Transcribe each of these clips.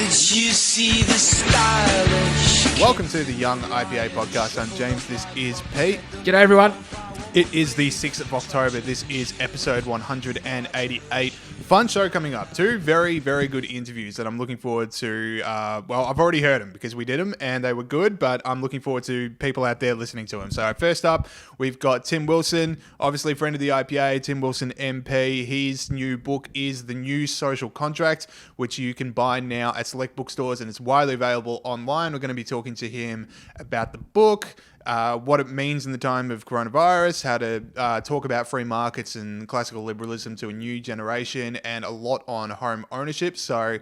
you see the stylish? Welcome to the Young IPA podcast. I'm James. This is Pete. G'day, everyone. It is the 6th of October. This is episode 188. Fun show coming up. Two very, very good interviews that I'm looking forward to. Well, I've already heard them because we did them and they were good, but I'm looking forward to people out there listening to them. So first up, we've got Tim Wilson, obviously friend of the IPA, Tim Wilson MP. His new book is The New Social Contract, which you can buy now at select bookstores and it's widely available online. We're going to be talking to him about the book, what it means in the time of coronavirus, how to talk about free markets and classical liberalism to a new generation, and a lot on home ownership. So, I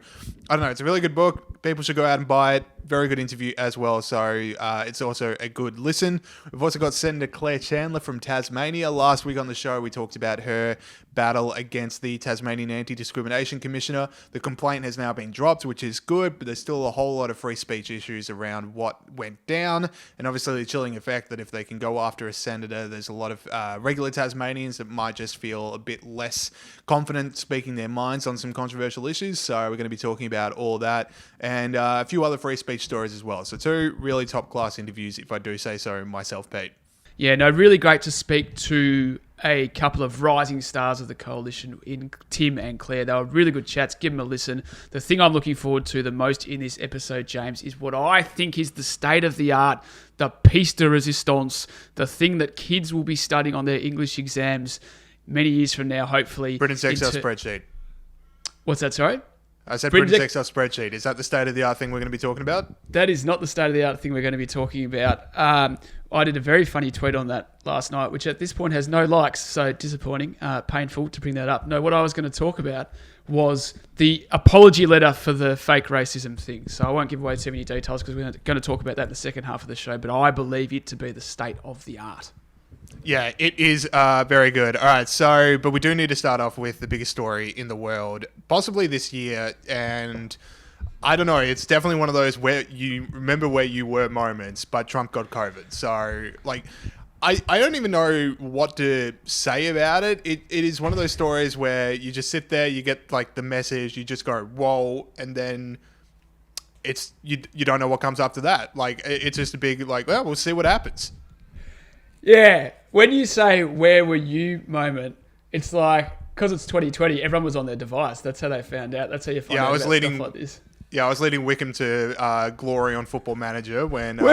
don't know, it's a really good book. People should go out and buy it. Very good interview as well. So, it's also a good listen. We've also got Senator Claire Chandler from Tasmania. Last week on the show, we talked about her battle against the Tasmanian Anti-Discrimination Commissioner. The complaint has now been dropped, which is good, but there's still a whole lot of free speech issues around what went down. And obviously the chilling effect that if they can go after a senator, there's a lot of regular Tasmanians that might just feel a bit less confident speaking their minds on some controversial issues. So we're going to be talking about all that and a few other free speech stories as well. So two really top class interviews, if I do say so myself, Pete. Yeah, no, really great to speak to a couple of rising stars of the coalition in Tim and Claire. They were really good chats. Give them a listen. The thing I'm looking forward to the most in this episode, James, is what I think is the state of the art, the piece de resistance, the thing that kids will be studying on their English exams many years from now, hopefully. Britain's Excel spreadsheet. What's that, sorry? I said Britain's Excel spreadsheet. Is that the state of the art thing we're going to be talking about? That is not the state of the art thing we're going to be talking about. I did a very funny tweet on that last night, which at this point has no likes, so disappointing, painful to bring that up. No, what I was going to talk about was the apology letter for the fake racism thing. So I won't give away too many details because we're going to talk about that in the second half of the show, but I believe it to be the state of the art. Yeah, it is very good. All right, so, but we do need to start off with the biggest story in the world, possibly this year, and I don't know, it's definitely one of those where you remember where you were moments, but Trump got COVID. So, like, I don't even know what to say about it. It is one of those stories where you just sit there, you get, like, the message, you just go, whoa, and then it's you don't know what comes after that. Like, it's just a big, like, well, we'll see what happens. Yeah, when you say where were you moment, it's like, because it's 2020, everyone was on their device. That's how they found out. That's how you find out about stuff like this. Yeah, I was leading Wickham to glory on Football Manager when an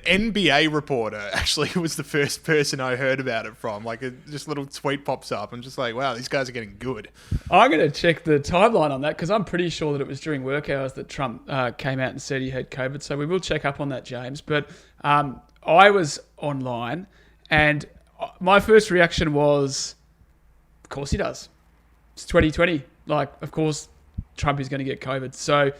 NBA reporter actually was the first person I heard about it from. Like, just a little tweet pops up. I'm just like, wow, these guys are getting good. I'm going to check the timeline on that because I'm pretty sure that it was during work hours that Trump came out and said he had COVID. So we will check up on that, James. But I was online and my first reaction was, of course he does. It's 2020. Like, of course Trump is going to get COVID. So,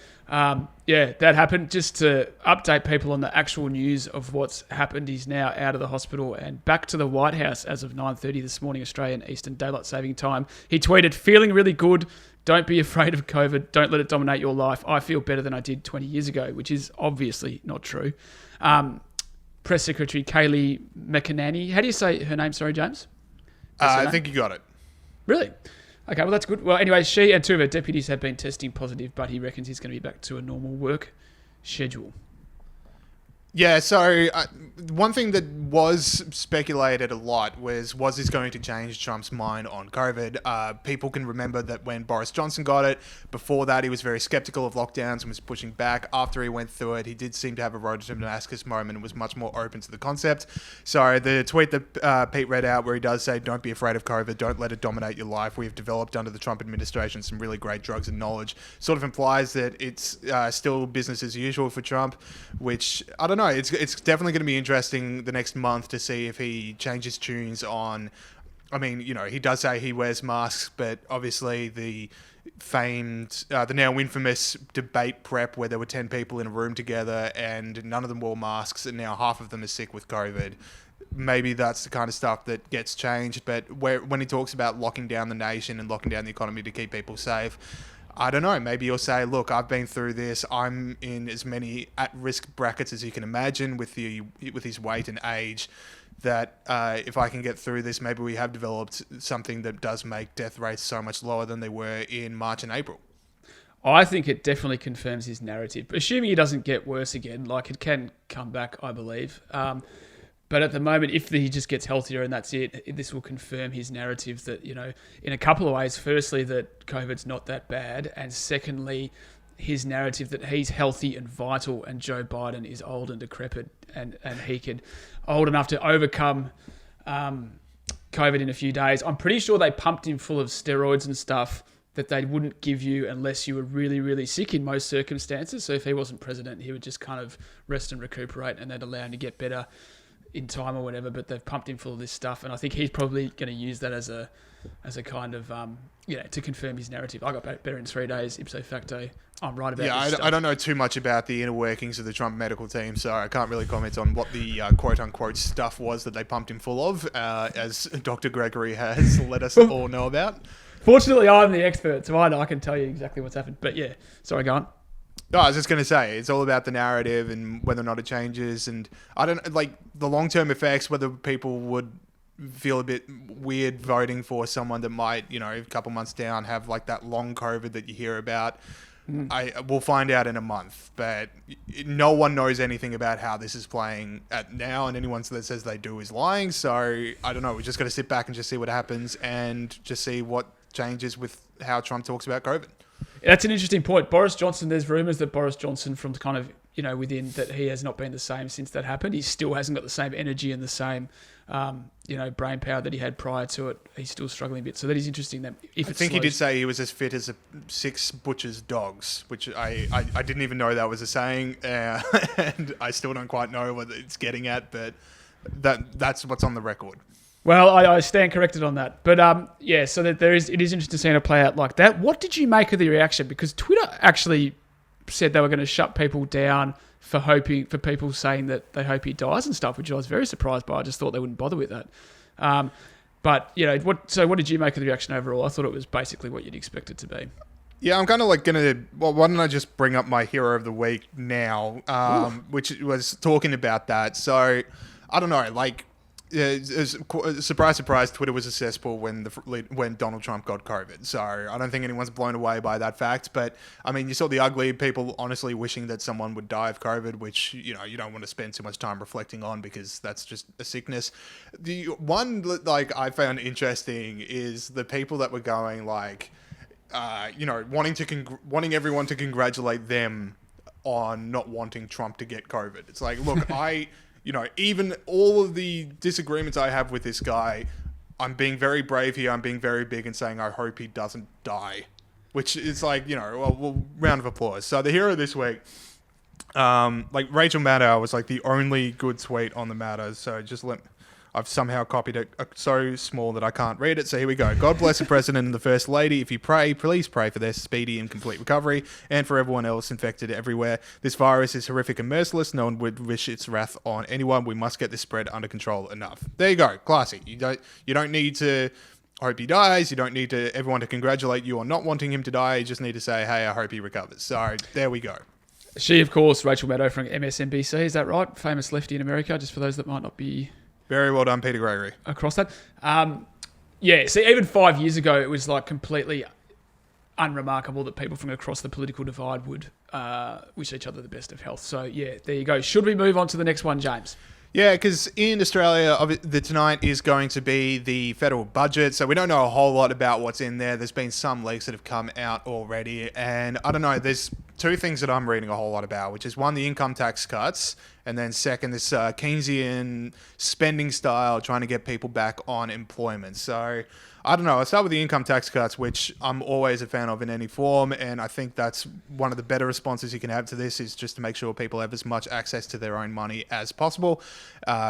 yeah, that happened. Just to update people on the actual news of what's happened, he's now out of the hospital and back to the White House as of 9:30 this morning, Australian Eastern Daylight Saving Time. He tweeted, feeling really good. Don't be afraid of COVID. Don't let it dominate your life. I feel better than I did 20 years ago, which is obviously not true. Press Secretary Kayleigh McEnany. How do you say her name? Sorry, James? I think you got it. Really? Okay, well, that's good. Well, anyway, she and two of her deputies have been testing positive, but he reckons he's going to be back to a normal work schedule. Yeah, so one thing that was speculated a lot was this going to change Trump's mind on COVID? People can remember that when Boris Johnson got it, before that he was very skeptical of lockdowns and was pushing back. After he went through it, he did seem to have a road to Damascus moment and was much more open to the concept. So the tweet that Pete read out where he does say, don't be afraid of COVID, don't let it dominate your life. We have developed under the Trump administration some really great drugs and knowledge, sort of implies that it's still business as usual for Trump, which, I don't know, it's definitely going to be interesting the next month to see if he changes tunes on. I mean, you know, he does say he wears masks, but obviously the famed, the now infamous debate prep where there were 10 people in a room together and none of them wore masks and now half of them are sick with COVID. Maybe that's the kind of stuff that gets changed, but when he talks about locking down the nation and locking down the economy to keep people safe, I don't know, maybe you'll say, look, I've been through this. I'm in as many at-risk brackets as you can imagine with his weight and age, that if I can get through this, maybe we have developed something that does make death rates so much lower than they were in March and April. I think it definitely confirms his narrative. Assuming he doesn't get worse again, like it can come back, I believe. But at the moment, if he just gets healthier and that's it, this will confirm his narrative that, in a couple of ways. Firstly, that COVID's not that bad. And secondly, his narrative that he's healthy and vital and Joe Biden is old and decrepit and he could old enough to overcome COVID in a few days. I'm pretty sure they pumped him full of steroids and stuff that they wouldn't give you unless you were really, really sick in most circumstances. So if he wasn't president, he would just kind of rest and recuperate and they'd allow him to get better in time or whatever. But they've pumped him full of this stuff. And I think he's probably going to use that as a kind of, to confirm his narrative. I got better in 3 days, ipso facto. I'm right about this stuff. I don't know too much about the inner workings of the Trump medical team, so I can't really comment on what the quote-unquote stuff was that they pumped him full of, as Dr. Gregory has let us all know about. Fortunately, I'm the expert, so I can tell you exactly what's happened. But yeah, sorry, go on. No, I was just going to say, it's all about the narrative and whether or not it changes. And I don't like the long-term effects, whether people would feel a bit weird voting for someone that might, a couple months down have like that long COVID that you hear about. We'll find out in a month, but no one knows anything about how this is playing at now, and anyone that says they do is lying. So I don't know. We just got to sit back and just see what happens and just see what changes with how Trump talks about COVID. That's an interesting point. Boris Johnson, there's rumours that Boris Johnson from kind of, within that he has not been the same since that happened. He still hasn't got the same energy and the same, brain power that he had prior to it. He's still struggling a bit. So that is interesting. That if I think he did say he was as fit as 6 butcher's dogs, which I didn't even know that was a saying. And I still don't quite know what it's getting at, but that's what's on the record. Well, I stand corrected on that. But so that it is interesting seeing it play out like that. What did you make of the reaction? Because Twitter actually said they were going to shut people down for people saying that they hope he dies and stuff, which I was very surprised by. I just thought they wouldn't bother with that. But what did you make of the reaction overall? I thought it was basically what you'd expect it to be. Yeah, I'm kind of like why don't I just bring up my hero of the week now, which was talking about that. So I don't know, surprise, surprise, Twitter was a cesspool when Donald Trump got COVID. So I don't think anyone's blown away by that fact. But, I mean, you saw the ugly people honestly wishing that someone would die of COVID, which, you don't want to spend too much time reflecting on because that's just a sickness. The one, I found interesting is the people that were going, wanting everyone to congratulate them on not wanting Trump to get COVID. It's like, look, even all of the disagreements I have with this guy, I'm being very brave here. I'm being very big and saying I hope he doesn't die, which is round of applause. So the hero this week, Rachel Maddow was the only good tweet on the matter. So I've somehow copied it so small that I can't read it. So here we go. God bless the President and the First Lady. If you pray, please pray for their speedy and complete recovery and for everyone else infected everywhere. This virus is horrific and merciless. No one would wish its wrath on anyone. We must get this spread under control enough. There you go. Classy. You don't need to hope he dies. You don't need everyone to congratulate you on not wanting him to die. You just need to say, hey, I hope he recovers. So there we go. She, of course, Rachel Maddow from MSNBC. Is that right? Famous lefty in America, just for those that might not be... Very well done, Peter Gregory. Across that. See, even 5 years ago, it was completely unremarkable that people from across the political divide would wish each other the best of health. So, yeah, there you go. Should we move on to the next one, James? Yeah, because in Australia, tonight is going to be the federal budget, so we don't know a whole lot about what's in there. There's been some leaks that have come out already, and I don't know, there's 2 things that I'm reading a whole lot about, which is one, the income tax cuts, and then second, this Keynesian spending style, trying to get people back on employment. So I don't know. I'll start with the income tax cuts, which I'm always a fan of in any form, and I think that's one of the better responses you can have to this is just to make sure people have as much access to their own money as possible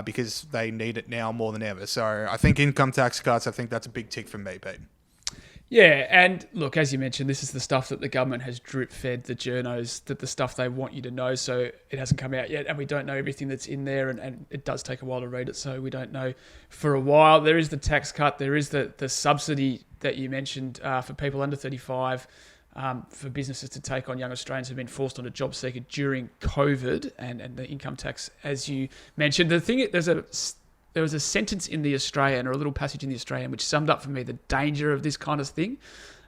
because they need it now more than ever. So I think income tax cuts, I think that's a big tick for me, Pete. Yeah, and look, as you mentioned, this is the stuff that the government has drip-fed the journos, that the stuff they want you to know, so it hasn't come out yet, and we don't know everything that's in there, and it does take a while to read it, so we don't know for a while. There is the tax cut, there is the subsidy that you mentioned for people under 35, for businesses to take on young Australians who've been forced onto job seeker during COVID, and the income tax, as you mentioned. The thing, there was a sentence in The Australian, or a little passage in The Australian, which summed up for me the danger of this kind of thing.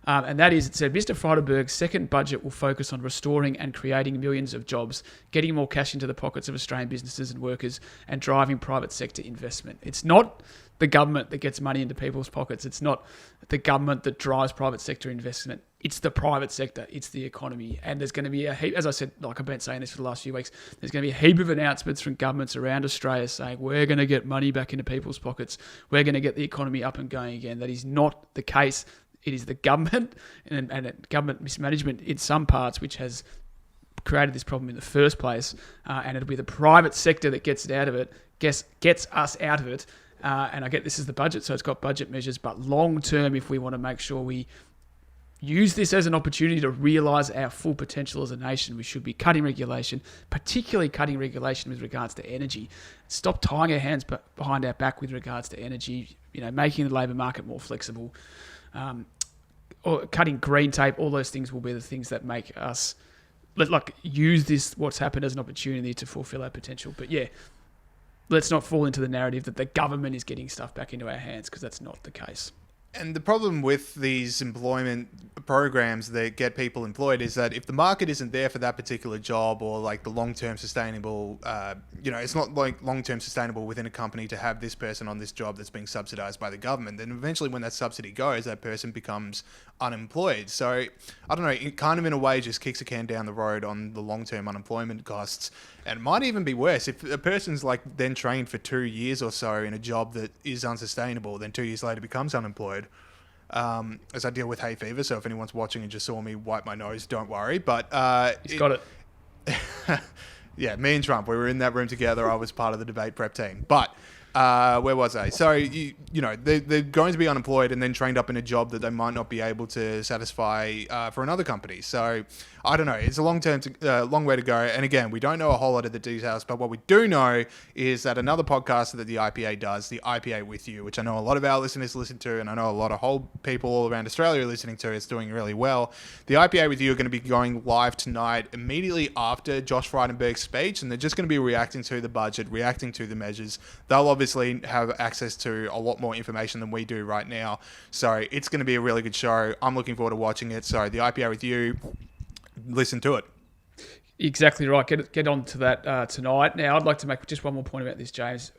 And that is, it said, Mr. Frydenberg's second budget will focus on restoring and creating millions of jobs, getting more cash into the pockets of Australian businesses and workers, and driving private sector investment. It's not the government that gets money into people's pockets. It's not the government that drives private sector investment. It's the private sector. It's the economy. And there's going to be a heap, as I said, like I've been saying this for the last few weeks, there's going to be a heap of announcements from governments around Australia saying, we're going to get money back into people's pockets. We're going to get the economy up and going again. That is not the case. It is the government and government mismanagement in some parts which has created this problem in the first place. And it'll be the private sector that gets us out of it. And I get this is the budget, so it's got budget measures, but long term, if we want to make sure we use this as an opportunity to realise our full potential as a nation, we should be cutting regulation, particularly cutting regulation with regards to energy. Stop tying our hands behind our back with regards to energy, making the labour market more flexible, or cutting green tape. All those things will be the things that make us use this, what's happened, as an opportunity to fulfil our potential. But yeah, let's not fall into the narrative that the government is getting stuff back into our hands, because that's not the case. And the problem with these employment programs that get people employed is that if the market isn't there for that particular job, or like the long-term sustainable, it's not like long-term sustainable within a company to have this person on this job that's being subsidized by the government, then eventually when that subsidy goes, that person becomes unemployed. So I don't know, it kind of in a way just kicks a can down the road on the long-term unemployment costs. And it might even be worse if a person's then trained for 2 years or so in a job that is unsustainable, then 2 years later becomes unemployed. As I deal with hay fever, so if anyone's watching and just saw me wipe my nose, don't worry. But He's got it. Yeah, me and Trump, we were in that room together. I was part of the debate prep team. But where was I? So, they're going to be unemployed and then trained up in a job that they might not be able to satisfy for another company. So, I don't know. It's a long way to go. And again, we don't know a whole lot of the details, but what we do know is that another podcast that the IPA does, the IPA With You, which I know a lot of our listeners listen to, and I know a lot of whole people all around Australia are listening to, is doing really well. The IPA With You are going to be going live tonight, immediately after Josh Frydenberg's speech, and they're just going to be reacting to the budget, reacting to the measures. They'll obviously have access to a lot more information than we do right now. So it's going to be a really good show. I'm looking forward to watching it. So the IPA With You, listen to it. Exactly right. Get on to that tonight. Now, I'd like to make just one more point about this, James.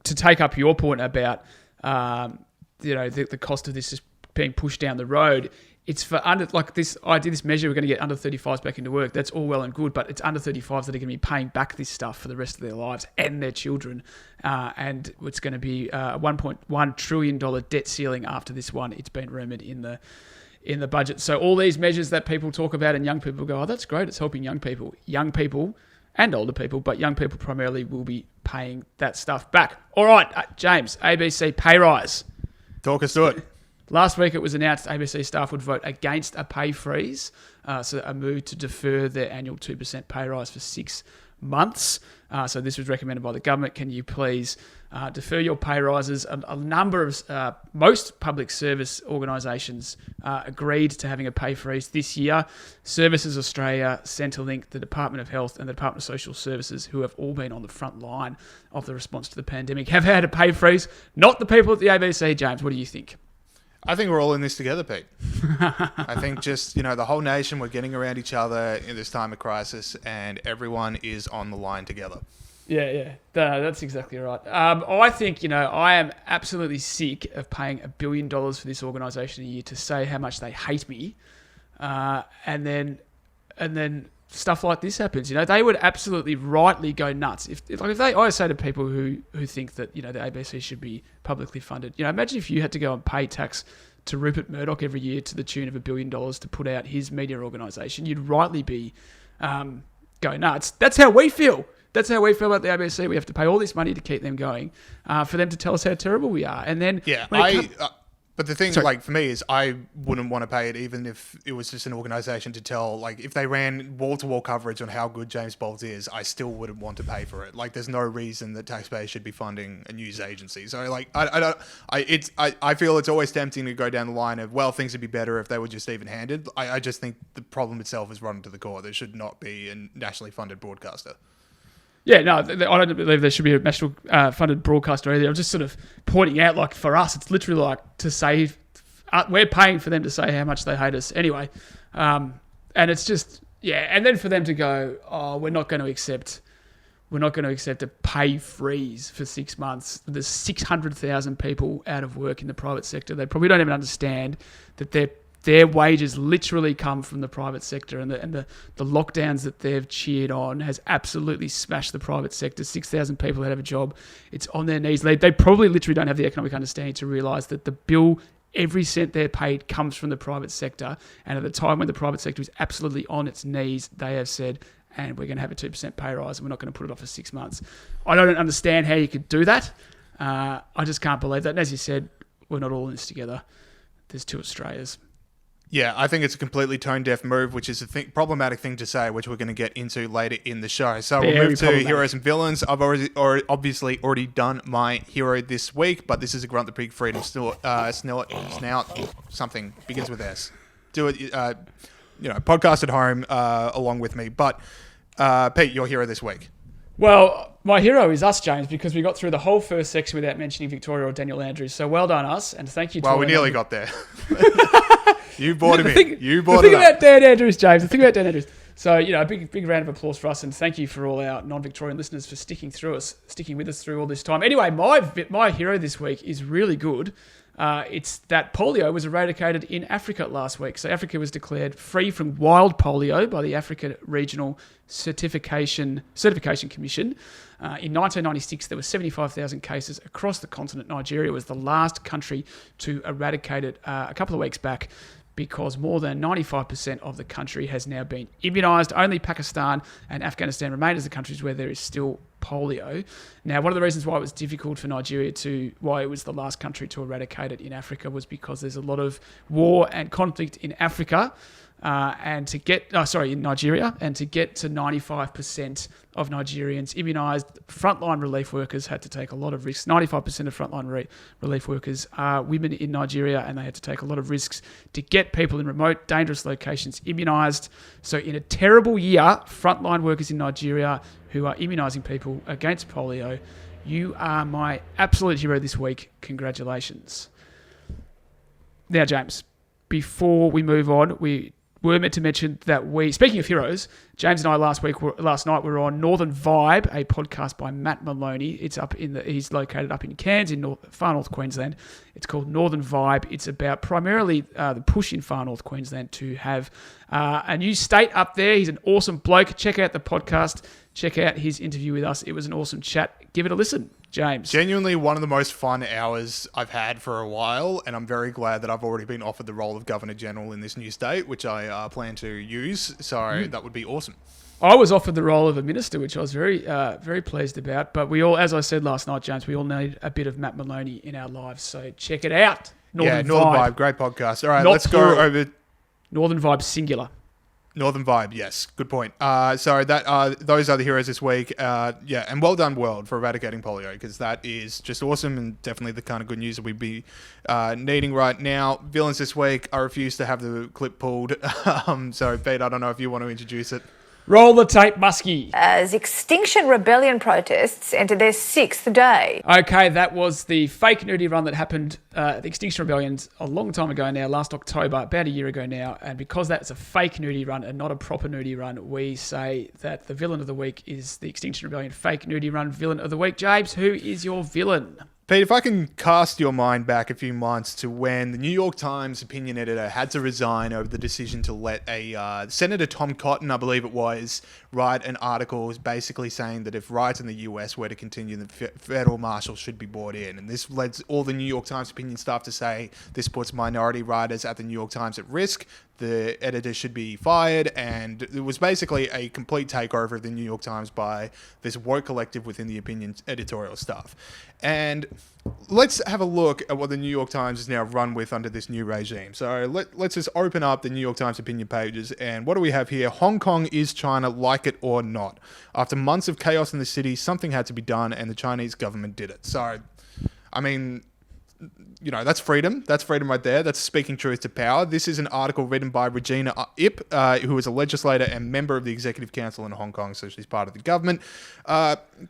To take up your point about the cost of this is being pushed down the road. It's for this measure, we're going to get under 35s back into work. That's all well and good, but it's under 35s that are going to be paying back this stuff for the rest of their lives and their children. And it's going to be a $1.1 trillion debt ceiling after this one. It's been rumoured in the budget. So all these measures that people talk about and young people go, oh, that's great, it's helping young people and older people, but young people primarily will be paying that stuff back. All right, James, ABC pay rise. Talk us through it. Last week it was announced ABC staff would vote against a pay freeze, so a move to defer their annual 2% pay rise for 6 months. So this was recommended by the government. Can you please defer your pay rises? A number of most public service organisations agreed to having a pay freeze this year. Services Australia, Centrelink, the Department of Health and the Department of Social Services, who have all been on the front line of the response to the pandemic, have had a pay freeze. Not the people at the ABC, James. What do you think? I think we're all in this together, Pete. I think just, the whole nation, we're getting around each other in this time of crisis, and everyone is on the line together. Yeah. That's exactly right. I think, I am absolutely sick of paying $1 billion for this organisation a year to say how much they hate me. And then stuff like this happens. They would absolutely rightly go nuts. If they, I say to people who think that, the ABC should be publicly funded, imagine if you had to go and pay tax to Rupert Murdoch every year to the tune of $1 billion to put out his media organisation. You'd rightly be go nuts. That's how we feel. That's how we feel about the ABC. We have to pay all this money to keep them going, for them to tell us how terrible we are. And then but the thing, for me, is I wouldn't want to pay it even if it was just an organisation to tell, if they ran wall-to-wall coverage on how good James Bowles is, I still wouldn't want to pay for it. There's no reason that taxpayers should be funding a news agency. So, I feel it's always tempting to go down the line of, well, things would be better if they were just even-handed. I just think the problem itself is rotten to the core. There should not be a nationally funded broadcaster. Yeah, no, I don't believe there should be a national funded broadcaster either. I'm just sort of pointing out, for us, it's literally to save we're paying for them to say how much they hate us anyway. And it's just, and then for them to go, oh, we're not going to accept a pay freeze for 6 months. There's 600,000 people out of work in the private sector. They probably don't even understand that their wages literally come from the private sector, and the lockdowns that they've cheered on has absolutely smashed the private sector. 6,000 people that have a job, it's on their knees. They probably literally don't have the economic understanding to realise that the bill, every cent they're paid comes from the private sector. And at the time when the private sector is absolutely on its knees, they have said, and we're going to have a 2% pay rise and we're not going to put it off for 6 months. I don't understand how you could do that. I just can't believe that. And as you said, we're not all in this together. There's two Australias. Yeah, I think it's a completely tone-deaf move, which is a problematic thing to say, which we're going to get into later in the show. So we'll move to heroes and villains. I've obviously already done my hero this week, but this is a Grunt the Pig Freedom Snout, something, begins with S. Do it, podcast at home along with me. But Pete, your hero this week. Well, my hero is us, James, because we got through the whole first section without mentioning Victoria or Daniel Andrews. So well done, us, and thank you to we nearly got there. You brought him in. The thing about Dan Andrews, James. The thing about Dan Andrews. So, a big round of applause for us, and thank you for all our non-Victorian listeners for sticking with us through all this time. Anyway, my hero this week is really good. It's that polio was eradicated in Africa last week. So Africa was declared free from wild polio by the Africa Regional Certification Commission. In 1996, there were 75,000 cases across the continent. Nigeria was the last country to eradicate it a couple of weeks back, because more than 95% of the country has now been immunised. Only Pakistan and Afghanistan remain as the countries where there is still polio. Now, one of the reasons why it was difficult for Nigeria why it was the last country to eradicate it in Africa was because there's a lot of war and conflict in Africa. In Nigeria, and to get to 95% of Nigerians immunised, frontline relief workers had to take a lot of risks. 95% of frontline relief workers are women in Nigeria, and they had to take a lot of risks to get people in remote, dangerous locations immunised. So in a terrible year, frontline workers in Nigeria who are immunising people against polio, you are my absolute hero this week. Congratulations. Now, James, before we move on, we were meant to mention that speaking of heroes, James and I last night were on Northern Vibe, a podcast by Matt Maloney. He's located up in Cairns in far north Queensland. It's called Northern Vibe. It's about primarily the push in far north Queensland to have a new state up there. He's an awesome bloke. Check out the podcast. Check out his interview with us. It was an awesome chat. Give it a listen. James. Genuinely one of the most fun hours I've had for a while, and I'm very glad that I've already been offered the role of Governor General in this new state, which I plan to use, so that would be awesome. I was offered the role of a minister, which I was very, very pleased about, but we all, as I said last night, James, we all need a bit of Matt Maloney in our lives, so check it out. Northern Vibe, great podcast. All right, let's go over... Northern Vibe, singular. Northern Vibe, yes. Good point. Those are the heroes this week. And well done, world, for eradicating polio, because that is just awesome and definitely the kind of good news that we'd be needing right now. Villains this week, I refuse to have the clip pulled. So, Pete, I don't know if you want to introduce it. Roll the tape, Muskie. As Extinction Rebellion protests enter their 6th day. Okay, that was the fake nudie run that happened at the Extinction Rebellion a long time ago now, last October, about a year ago now. And because that's a fake nudie run and not a proper nudie run, we say that the villain of the week is the Extinction Rebellion fake nudie run villain of the week. James, who is your villain? Pete, if I can cast your mind back a few months to when the New York Times opinion editor had to resign over the decision to let Senator Tom Cotton, I believe it was, write an article basically saying that if riots in the US were to continue, the federal marshals should be brought in. And this led all the New York Times opinion staff to say this puts minority rioters at the New York Times at risk. The editor should be fired, and it was basically a complete takeover of the New York Times by this woke collective within the opinion editorial staff. And let's have a look at what the New York Times is now run with under this new regime. So let's just open up the New York Times opinion pages, and what do we have here? Hong Kong is China, like it or not. After months of chaos in the city, something had to be done, and the Chinese government did it. So, I mean... that's freedom. That's freedom right there. That's speaking truth to power. This is an article written by Regina Ip, who is a legislator and member of the Executive Council in Hong Kong, so she's part of the government.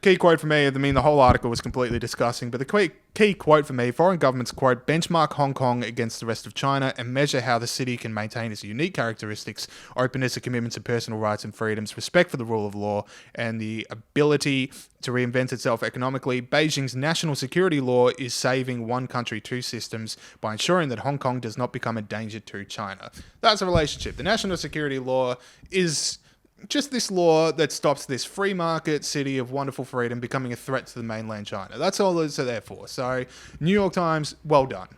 Key quote for me, I mean, the whole article was completely disgusting, but the key quote for me, foreign governments, quote, benchmark Hong Kong against the rest of China and measure how the city can maintain its unique characteristics, openness, a commitment to personal rights and freedoms, respect for the rule of law, and the ability to reinvent itself economically. Beijing's national security law is saving one country, two systems by ensuring that Hong Kong does not become a danger to China. That's a relationship. The national security law is just this law that stops this free market city of wonderful freedom becoming a threat to the mainland China. That's all it's there for. So, New York Times, well done.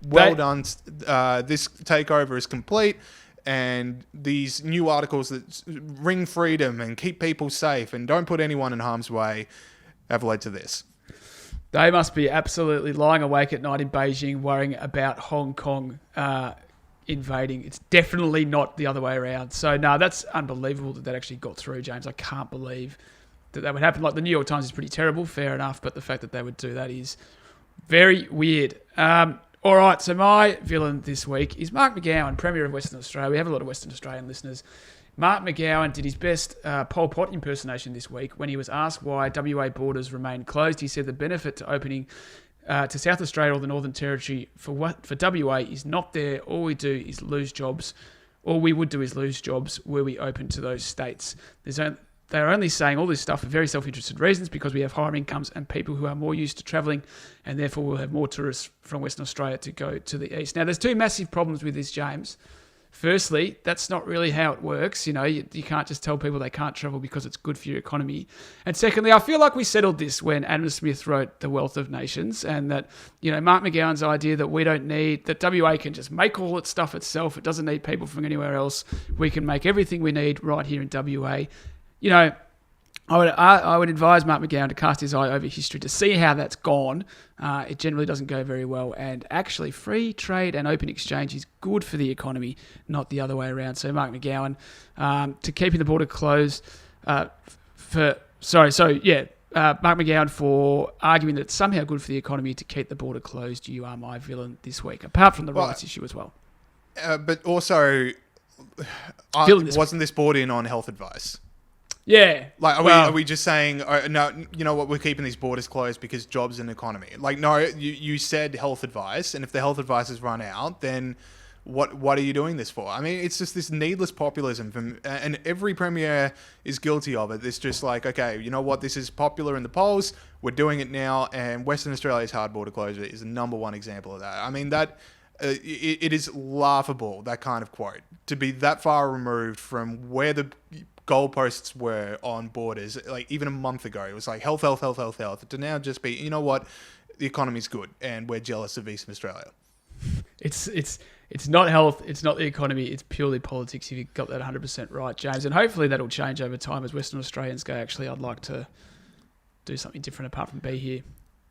Well done. This takeover is complete. And these new articles that ring freedom and keep people safe and don't put anyone in harm's way have led to this. They must be absolutely lying awake at night in Beijing worrying about Hong Kong invading. It's definitely not the other way around. So, no, that's unbelievable that actually got through, James. I can't believe that would happen. Like, the New York Times is pretty terrible, fair enough, but the fact that they would do that is very weird. All right, so my villain this week is Mark Mcgowan, Premier of Western Australia. We have a lot of Western Australian listeners. Mark Mcgowan did his best Pol Pot impersonation this week when he was asked why WA borders remain closed. He said the benefit to opening to South Australia or the Northern Territory for WA is not there. All we do is lose jobs. All we would do is lose jobs were we open to those states. They're only saying all this stuff for very self-interested reasons because we have higher incomes and people who are more used to travelling, and therefore we'll have more tourists from Western Australia to go to the east. Now, there's two massive problems with this, James. Firstly, that's not really how it works. You can't just tell people they can't travel because it's good for your economy. And secondly, I feel like we settled this when Adam Smith wrote The Wealth of Nations, and that, Mark McGowan's idea that that WA can just make all its stuff itself. It doesn't need people from anywhere else. We can make everything we need right here in WA. I would advise Mark Mcgowan to cast his eye over history to see how that's gone. It generally doesn't go very well. And actually, free trade and open exchange is good for the economy, not the other way around. So Mark McGowan, to keeping the border closed, Mark McGowan for arguing that it's somehow good for the economy to keep the border closed. You are my villain this week, apart from the rights issue as well. But also, wasn't this brought in on health advice? Yeah. Like, are we just saying, no, you know what, we're keeping these borders closed because jobs and economy? Like, no, you said health advice, and if the health advice has run out, then what are you doing this for? I mean, it's just this needless populism, and every premier is guilty of it. It's just like, okay, you know what, this is popular in the polls, we're doing it now, and Western Australia's hard border closure is the number one example of that. I mean, that... it is laughable, that kind of quote, to be that far removed from where the goalposts were on borders. Like, even a month ago, it was like health, to now just be, you know what, the economy's good and we're jealous of Eastern Australia. It's not health, it's not the economy, it's purely politics. If you got that 100% right, James, and hopefully that'll change over time as Western Australians go, actually, I'd like to do something different apart from be here.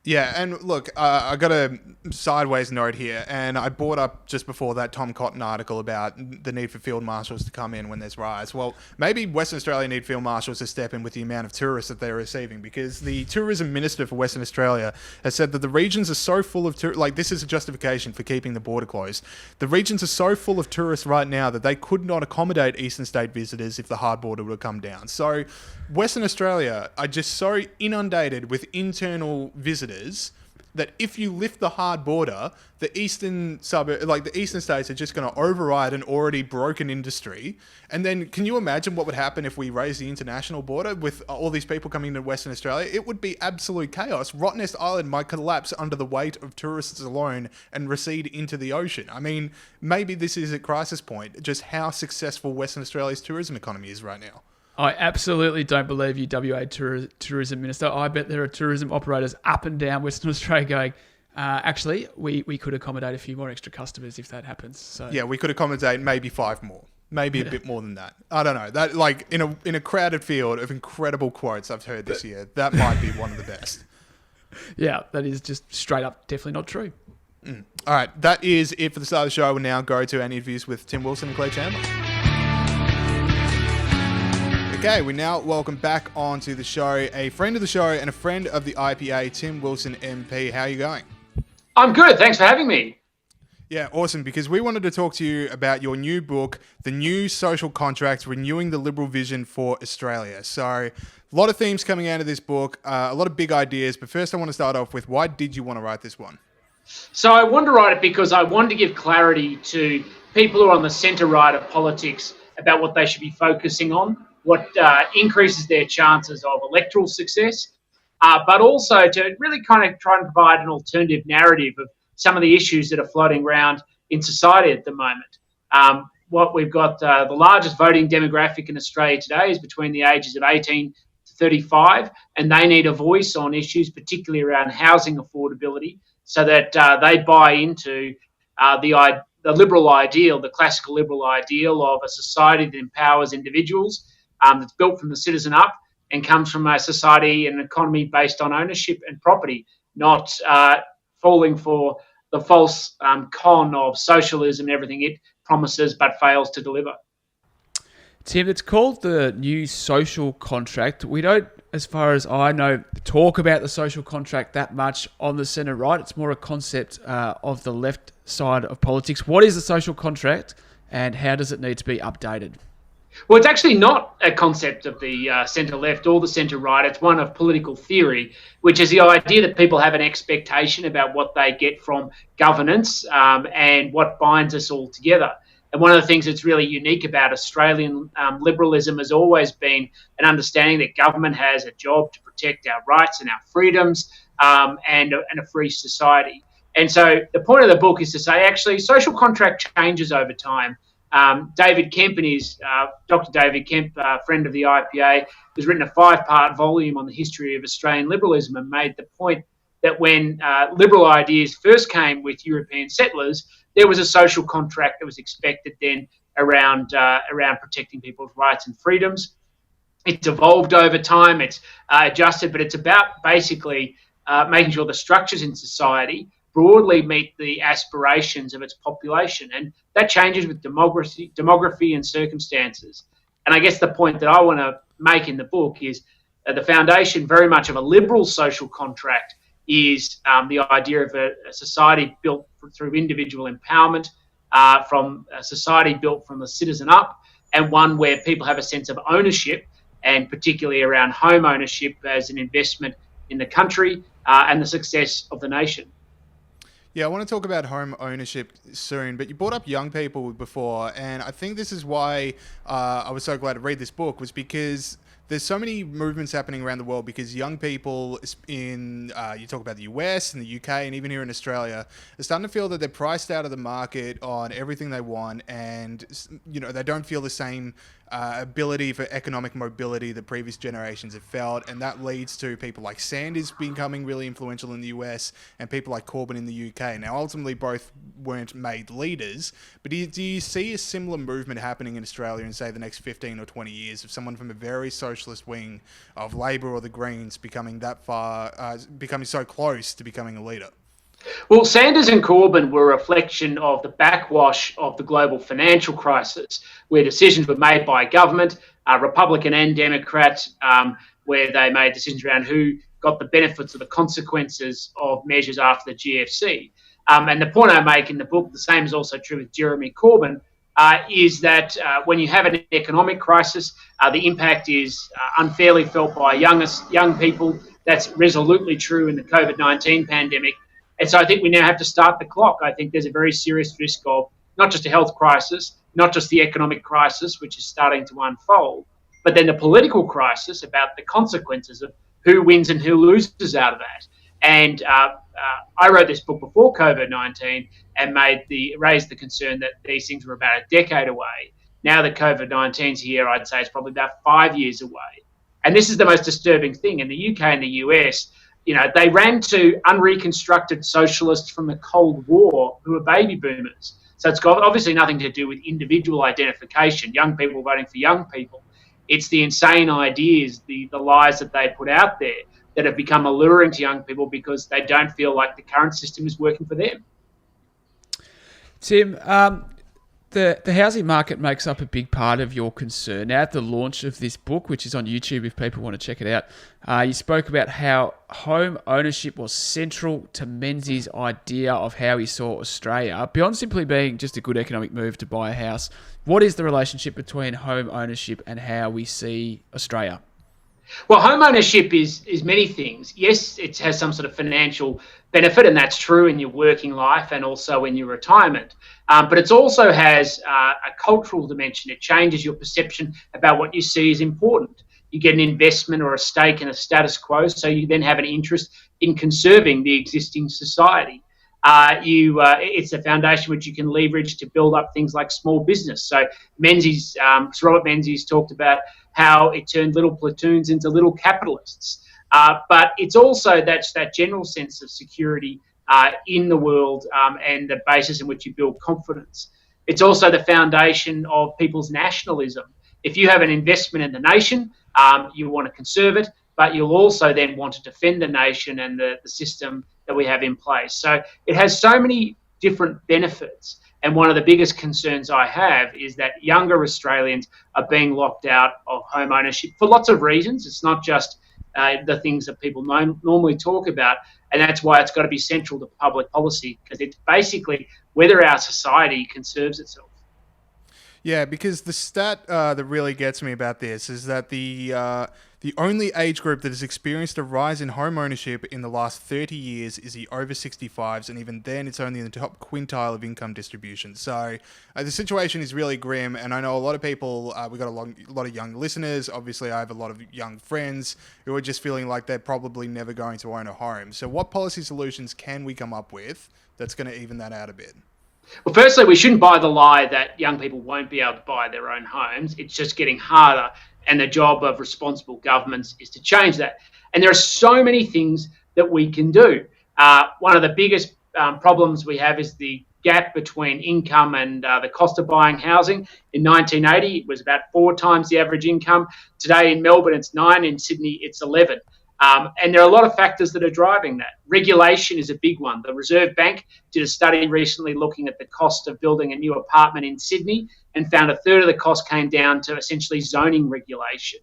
Yeah, and look, I got a sideways note here, and I brought up just before that Tom Cotton article about the need for field marshals to come in when there's riots. Well, maybe Western Australia need field marshals to step in with the amount of tourists that they're receiving, because the tourism minister for Western Australia has said that the regions are so full of this is a justification for keeping the border closed. The regions are so full of tourists right now that they could not accommodate eastern state visitors if the hard border would come down. So Western Australia are just so inundated with internal visitors that if you lift the hard border, the eastern states are just going to override an already broken industry. And then can you imagine what would happen if we raise the international border with all these people coming to Western Australia? It would be absolute chaos. Rottnest Island might collapse under the weight of tourists alone and recede into the ocean. I mean, maybe this is a crisis point, just how successful Western Australia's tourism economy is right now. I absolutely don't believe you, WA Tourism Minister. I bet there are tourism operators up and down Western Australia going, actually, we could accommodate a few more extra customers if that happens. So yeah, we could accommodate maybe 5 more. Maybe a bit more than that. I don't know. That, like, in a crowded field of incredible quotes I've heard this year, that might be one of the best. Yeah, that is just straight up definitely not true. All right, that is it for the start of the show. We'll now go to our interviews with Tim Wilson and Claire Chandler. Okay, we now welcome back onto the show a friend of the show and a friend of the IPA, Tim Wilson MP. How are you going? I'm good. Thanks for having me. Yeah, awesome, because we wanted to talk to you about your new book, The New Social Contract, Renewing the Liberal Vision for Australia. So a lot of themes coming out of this book, a lot of big ideas, but first I want to start off with, why did you want to write this one? So I wanted to write it because I wanted to give clarity to people who are on the centre-right of politics about what they should be focusing on, what increases their chances of electoral success, but also to really kind of try and provide an alternative narrative of some of the issues that are floating around in society at the moment. What we've got, the largest voting demographic in Australia today is between the ages of 18 to 35, and they need a voice on issues, particularly around housing affordability, so that they buy into the liberal ideal, the classical liberal ideal of a society that empowers individuals, that's built from the citizen up and comes from a society and an economy based on ownership and property, not falling for the false con of socialism and everything it promises but fails to deliver. Tim, it's called the New Social Contract. We don't, as far as I know, talk about the social contract that much on the centre right. It's more a concept of the left side of politics. What is the social contract and how does it need to be updated? Well, it's actually not a concept of the centre-left or the centre-right. It's one of political theory, which is the idea that people have an expectation about what they get from governance and what binds us all together. And one of the things that's really unique about Australian liberalism has always been an understanding that government has a job to protect our rights and our freedoms and a free society. And so the point of the book is to say, actually, social contract changes over time. David Kemp, Dr. David Kemp, friend of the IPA, has written a 5-part volume on the history of Australian liberalism and made the point that when liberal ideas first came with European settlers, there was a social contract that was expected then around protecting people's rights and freedoms. It's evolved over time, it's adjusted, but it's about basically making sure the structures in society broadly meet the aspirations of its population. And that changes with demography and circumstances. And I guess the point that I want to make in the book is the foundation very much of a liberal social contract is the idea of a society built through individual empowerment, from a society built from the citizen up, and one where people have a sense of ownership, and particularly around home ownership as an investment in the country and the success of the nation. Yeah, I want to talk about home ownership soon, but you brought up young people before, and I think this is why I was so glad to read this book, was because there's so many movements happening around the world because young people in, you talk about the US and the UK and even here in Australia, are starting to feel that they're priced out of the market on everything they want, and they don't feel the same ability for economic mobility that previous generations have felt, and that leads to people like Sanders becoming really influential in the US and people like Corbyn in the UK. Now, ultimately, both weren't made leaders, but do you see a similar movement happening in Australia in, say, the next 15 or 20 years of someone from a very socialist wing of Labor or the Greens becoming that far, becoming so close to becoming a leader? Well, Sanders and Corbyn were a reflection of the backwash of the global financial crisis, where decisions were made by government, Republican and Democrat, where they made decisions around who got the benefits of the consequences of measures after the GFC. And the point I make in the book, the same is also true with Jeremy Corbyn, is that when you have an economic crisis, the impact is unfairly felt by young people. That's resolutely true in the COVID-19 pandemic. And so I think we now have to start the clock. I think there's a very serious risk of not just a health crisis, not just the economic crisis, which is starting to unfold, but then the political crisis about the consequences of who wins and who loses out of that. And I wrote this book before COVID-19 and raised the concern that these things were about a decade away. Now that COVID-19's here, I'd say it's probably about 5 years away. And this is the most disturbing thing. In the UK and the US, they ran to unreconstructed socialists from the Cold War who were baby boomers. So it's got obviously nothing to do with individual identification, young people voting for young people. It's the insane ideas, the lies that they put out there that have become alluring to young people because they don't feel like the current system is working for them. Tim, The housing market makes up a big part of your concern. Now, at the launch of this book, which is on YouTube if people want to check it out, you spoke about how home ownership was central to Menzies' idea of how he saw Australia. Beyond simply being just a good economic move to buy a house, what is the relationship between home ownership and how we see Australia? Well, home ownership is many things. Yes, it has some sort of financial benefit, and that's true in your working life and also in your retirement. But it also has a cultural dimension. It changes your perception about what you see as important. You get an investment or a stake in a status quo, so you then have an interest in conserving the existing society. It's a foundation which you can leverage to build up things like small business. So Sir Robert Menzies talked about how it turned little platoons into little capitalists. But it's also that general sense of security in the world and the basis in which you build confidence. It's also the foundation of people's nationalism. If you have an investment in the nation, you want to conserve it, but you'll also then want to defend the nation and the system that we have in place. So it has so many different benefits. And one of the biggest concerns I have is that younger Australians are being locked out of home ownership for lots of reasons. It's not just the things that people normally talk about. And that's why it's got to be central to public policy, because it's basically whether our society conserves itself. Yeah, because the stat that really gets me about this is that the only age group that has experienced a rise in home ownership in the last 30 years is the over 65s, and even then it's only in the top quintile of income distribution. So the situation is really grim, and I know a lot of people, we've got a lot of young listeners. Obviously, I have a lot of young friends who are just feeling like they're probably never going to own a home. So what policy solutions can we come up with that's going to even that out a bit? Well, firstly, we shouldn't buy the lie that young people won't be able to buy their own homes. It's just getting harder, and the job of responsible governments is to change that. And there are so many things that we can do. One of the biggest problems we have is the gap between income and the cost of buying housing. In 1980, it was about 4 times the average income. Today in Melbourne, it's 9. In Sydney, it's 11. And there are a lot of factors that are driving that. Regulation is a big one. The Reserve Bank did a study recently looking at the cost of building a new apartment in Sydney and found a third of the cost came down to essentially zoning regulation.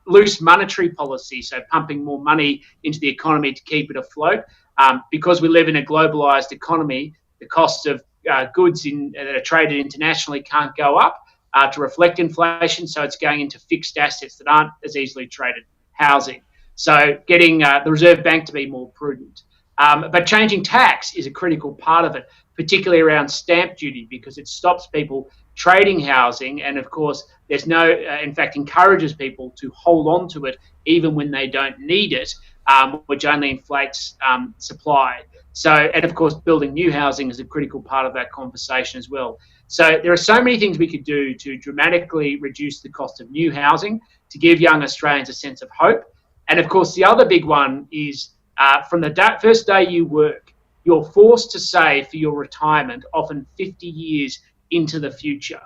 Loose monetary policy, so pumping more money into the economy to keep it afloat. Because we live in a globalised economy, the cost of goods that are traded internationally can't go up to reflect inflation, so it's going into fixed assets that aren't as easily traded, housing. So getting the Reserve Bank to be more prudent. But changing tax is a critical part of it, particularly around stamp duty, because it stops people trading housing. And of course, there's in fact, encourages people to hold on to it even when they don't need it, which only inflates supply. So, and of course, building new housing is a critical part of that conversation as well. So there are so many things we could do to dramatically reduce the cost of new housing, to give young Australians a sense of hope. And of course, the other big one is from the first day you work, you're forced to save for your retirement, often 50 years into the future.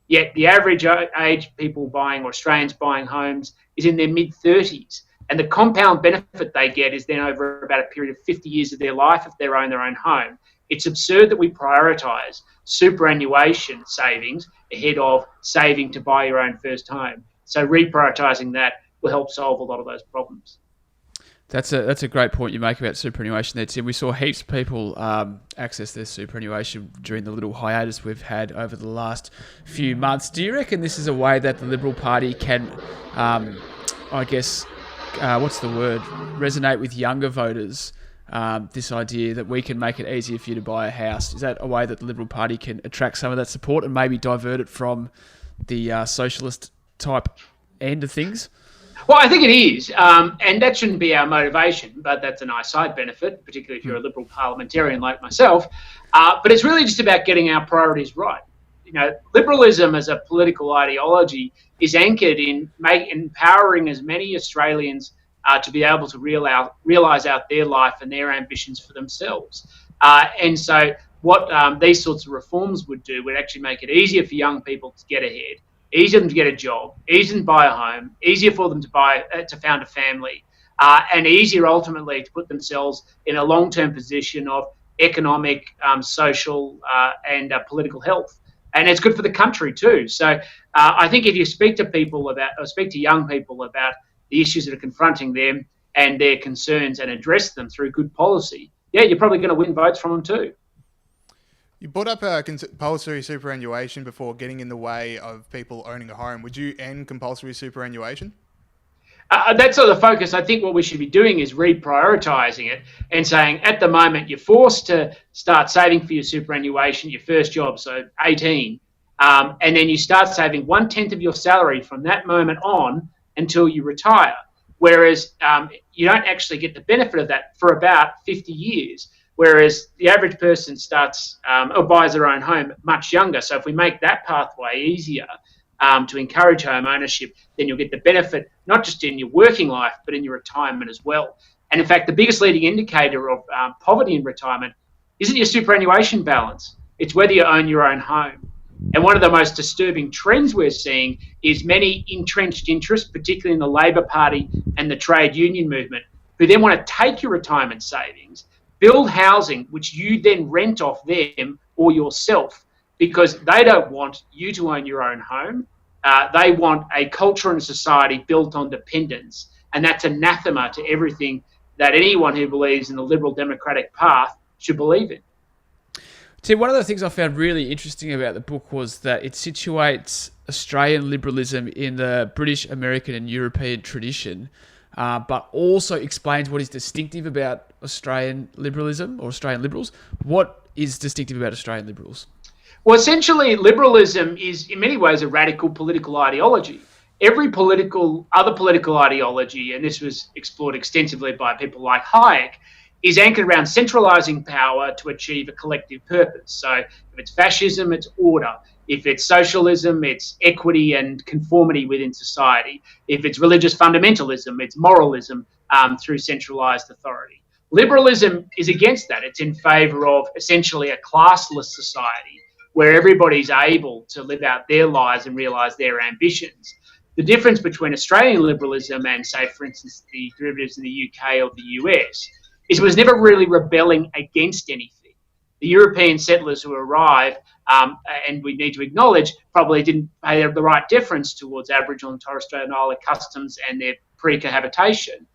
Yet the average age people buying, or Australians buying homes, is in their mid-30s. And the compound benefit they get is then over about a period of 50 years of their life if they own their own home. It's absurd that we prioritise superannuation savings ahead of saving to buy your own first home. So reprioritising that will help solve a lot of those problems. That's a great point you make about superannuation there, Tim. We saw heaps of people access their superannuation during the little hiatus we've had over the last few months. Do you reckon this is a way that the Liberal Party can, resonate with younger voters, this idea that we can make it easier for you to buy a house? Is that a way that the Liberal Party can attract some of that support and maybe divert it from the socialist type end of things? Well, I think it is, and that shouldn't be our motivation, but that's a nice side benefit, particularly if you're a Liberal parliamentarian like myself. But it's really just about getting our priorities right. You know, liberalism as a political ideology is anchored in empowering as many Australians to be able to realise out their life and their ambitions for themselves. And so what these sorts of reforms would do would actually make it easier for young people to get ahead, easier for them to get a job, easier to buy a home, easier for them to found a family, and easier ultimately to put themselves in a long-term position of economic, social, and political health. and it's good for the country too. So I think if you speak to young people about the issues that are confronting them and their concerns and address them through good policy, yeah, you're probably going to win votes from them too. You brought up compulsory superannuation before getting in the way of people owning a home. Would you end compulsory superannuation? That's sort of the focus. I think what we should be doing is reprioritising it and saying at the moment you're forced to start saving for your superannuation, your first job, so 18, and then you start saving 1/10 of your salary from that moment on until you retire. Whereas you don't actually get the benefit of that for about 50 years. Whereas the average person starts or buys their own home much younger. So if we make that pathway easier to encourage home ownership, then you'll get the benefit not just in your working life, but in your retirement as well. And in fact, the biggest leading indicator of poverty in retirement isn't your superannuation balance. It's whether you own your own home. And one of the most disturbing trends we're seeing is many entrenched interests, particularly in the Labor Party and the trade union movement, who then want to take your retirement savings, build housing, which you then rent off them or yourself, because they don't want you to own your own home. They want a culture and a society built on dependence. And that's anathema to everything that anyone who believes in the liberal democratic path should believe in. Tim, one of the things I found really interesting about the book was that it situates Australian liberalism in the British, American and European tradition, but also explains what is distinctive about Australian liberalism or Australian liberals. What is distinctive about Australian liberals? Well, essentially, liberalism is in many ways a radical political ideology. Every other political ideology, and this was explored extensively by people like Hayek, is anchored around centralising power to achieve a collective purpose. So if it's fascism, it's order. If it's socialism, it's equity and conformity within society. If it's religious fundamentalism, it's moralism through centralised authority. Liberalism is against that. It's in favour of essentially a classless society where everybody's able to live out their lives and realise their ambitions. The difference between Australian liberalism and, say, for instance, the derivatives in the UK or the US is it was never really rebelling against anything. The European settlers who arrived, and we need to acknowledge, probably didn't pay the right deference towards Aboriginal and Torres Strait Islander customs and their pre-cohabitation.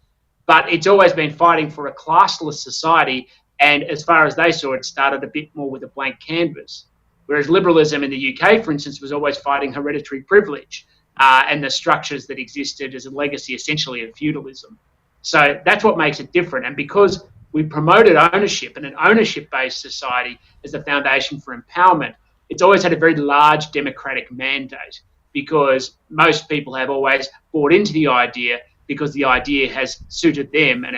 But it's always been fighting for a classless society, and as far as they saw it, started a bit more with a blank canvas. Whereas liberalism in the UK, for instance, was always fighting hereditary privilege and the structures that existed as a legacy essentially of feudalism. So that's what makes it different. And because we promoted ownership and an ownership-based society as the foundation for empowerment, it's always had a very large democratic mandate because most people have always bought into the idea because the idea has suited them and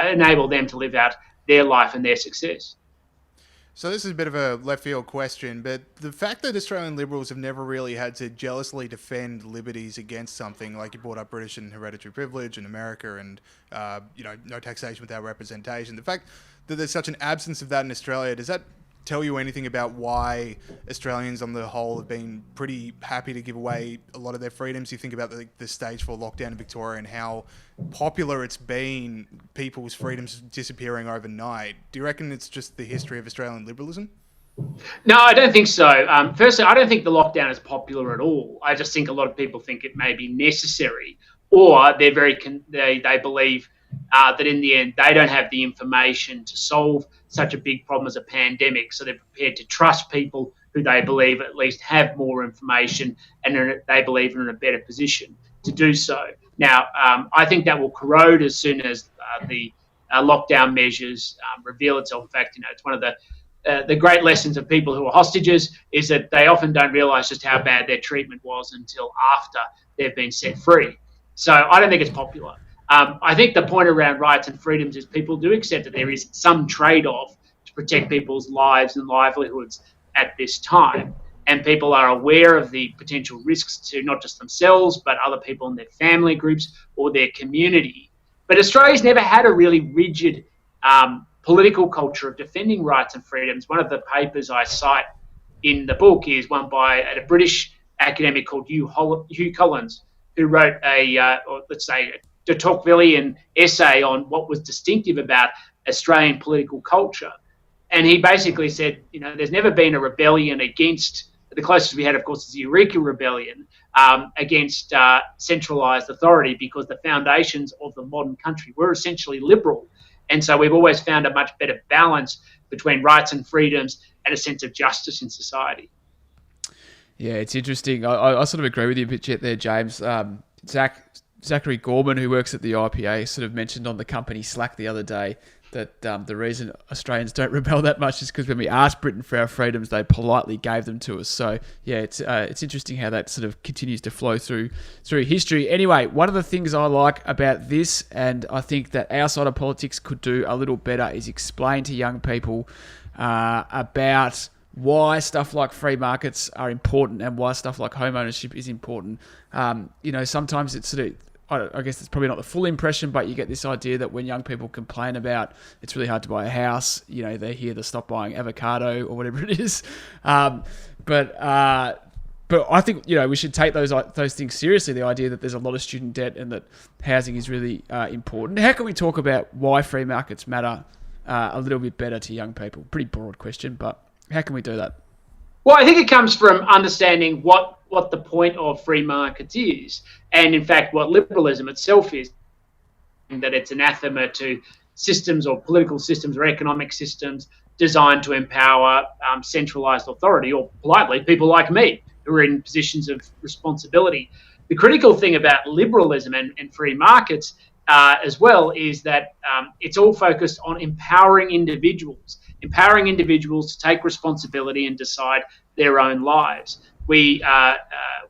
enabled them to live out their life and their success. So this is a bit of a left field question, but the fact that Australian Liberals have never really had to jealously defend liberties against something, like you brought up British and hereditary privilege in America and, no taxation without representation, the fact that there's such an absence of that in Australia, does that tell you anything about why Australians on the whole have been pretty happy to give away a lot of their freedoms? You think about the stage 4 lockdown in Victoria and how popular it's been, people's freedoms disappearing overnight. Do you reckon it's just the history of Australian liberalism? No, I don't think so. Firstly, I don't think the lockdown is popular at all. I just think a lot of people think it may be necessary, or they believe that in the end they don't have the information to solve such a big problem as a pandemic, so they're prepared to trust people who they believe at least have more information and they believe are in a better position to do so. Now, I think that will corrode as soon as the lockdown measures reveal itself. In fact, it's one of the great lessons of people who are hostages is that they often don't realise just how bad their treatment was until after they've been set free. So I don't think it's popular. I think the point around rights and freedoms is people do accept that there is some trade-off to protect people's lives and livelihoods at this time. And people are aware of the potential risks to not just themselves, but other people in their family groups or their community. But Australia's never had a really rigid political culture of defending rights and freedoms. One of the papers I cite in the book is one by a British academic called Hugh Collins, who wrote a de Tocquevillian essay on what was distinctive about Australian political culture. And he basically said, there's never been a rebellion against The closest we had, of course, is the Eureka Rebellion against centralised authority, because the foundations of the modern country were essentially liberal. And so we've always found a much better balance between rights and freedoms and a sense of justice in society. Yeah, it's interesting. I sort of agree with you a bit there, James. Zachary Gorman, who works at the IPA, sort of mentioned on the company Slack the other day that the reason Australians don't rebel that much is because when we asked Britain for our freedoms, they politely gave them to us. So yeah, it's interesting how that sort of continues to flow through history. Anyway, one of the things I like about this, and I think that our side of politics could do a little better, is explain to young people about why stuff like free markets are important and why stuff like home ownership is important. Sometimes it's sort of, I guess it's probably not the full impression, but you get this idea that when young people complain about it's really hard to buy a house, they hear the stop buying avocado or whatever it is. But I think, we should take those things seriously, the idea that there's a lot of student debt and that housing is really important. How can we talk about why free markets matter a little bit better to young people? Pretty broad question, but how can we do that? Well, I think it comes from understanding what the point of free markets is, and in fact what liberalism itself is, that it's anathema to systems or political systems or economic systems designed to empower centralised authority, or politely, people like me who are in positions of responsibility. The critical thing about liberalism and free markets as well is that it's all focused on empowering individuals to take responsibility and decide their own lives. We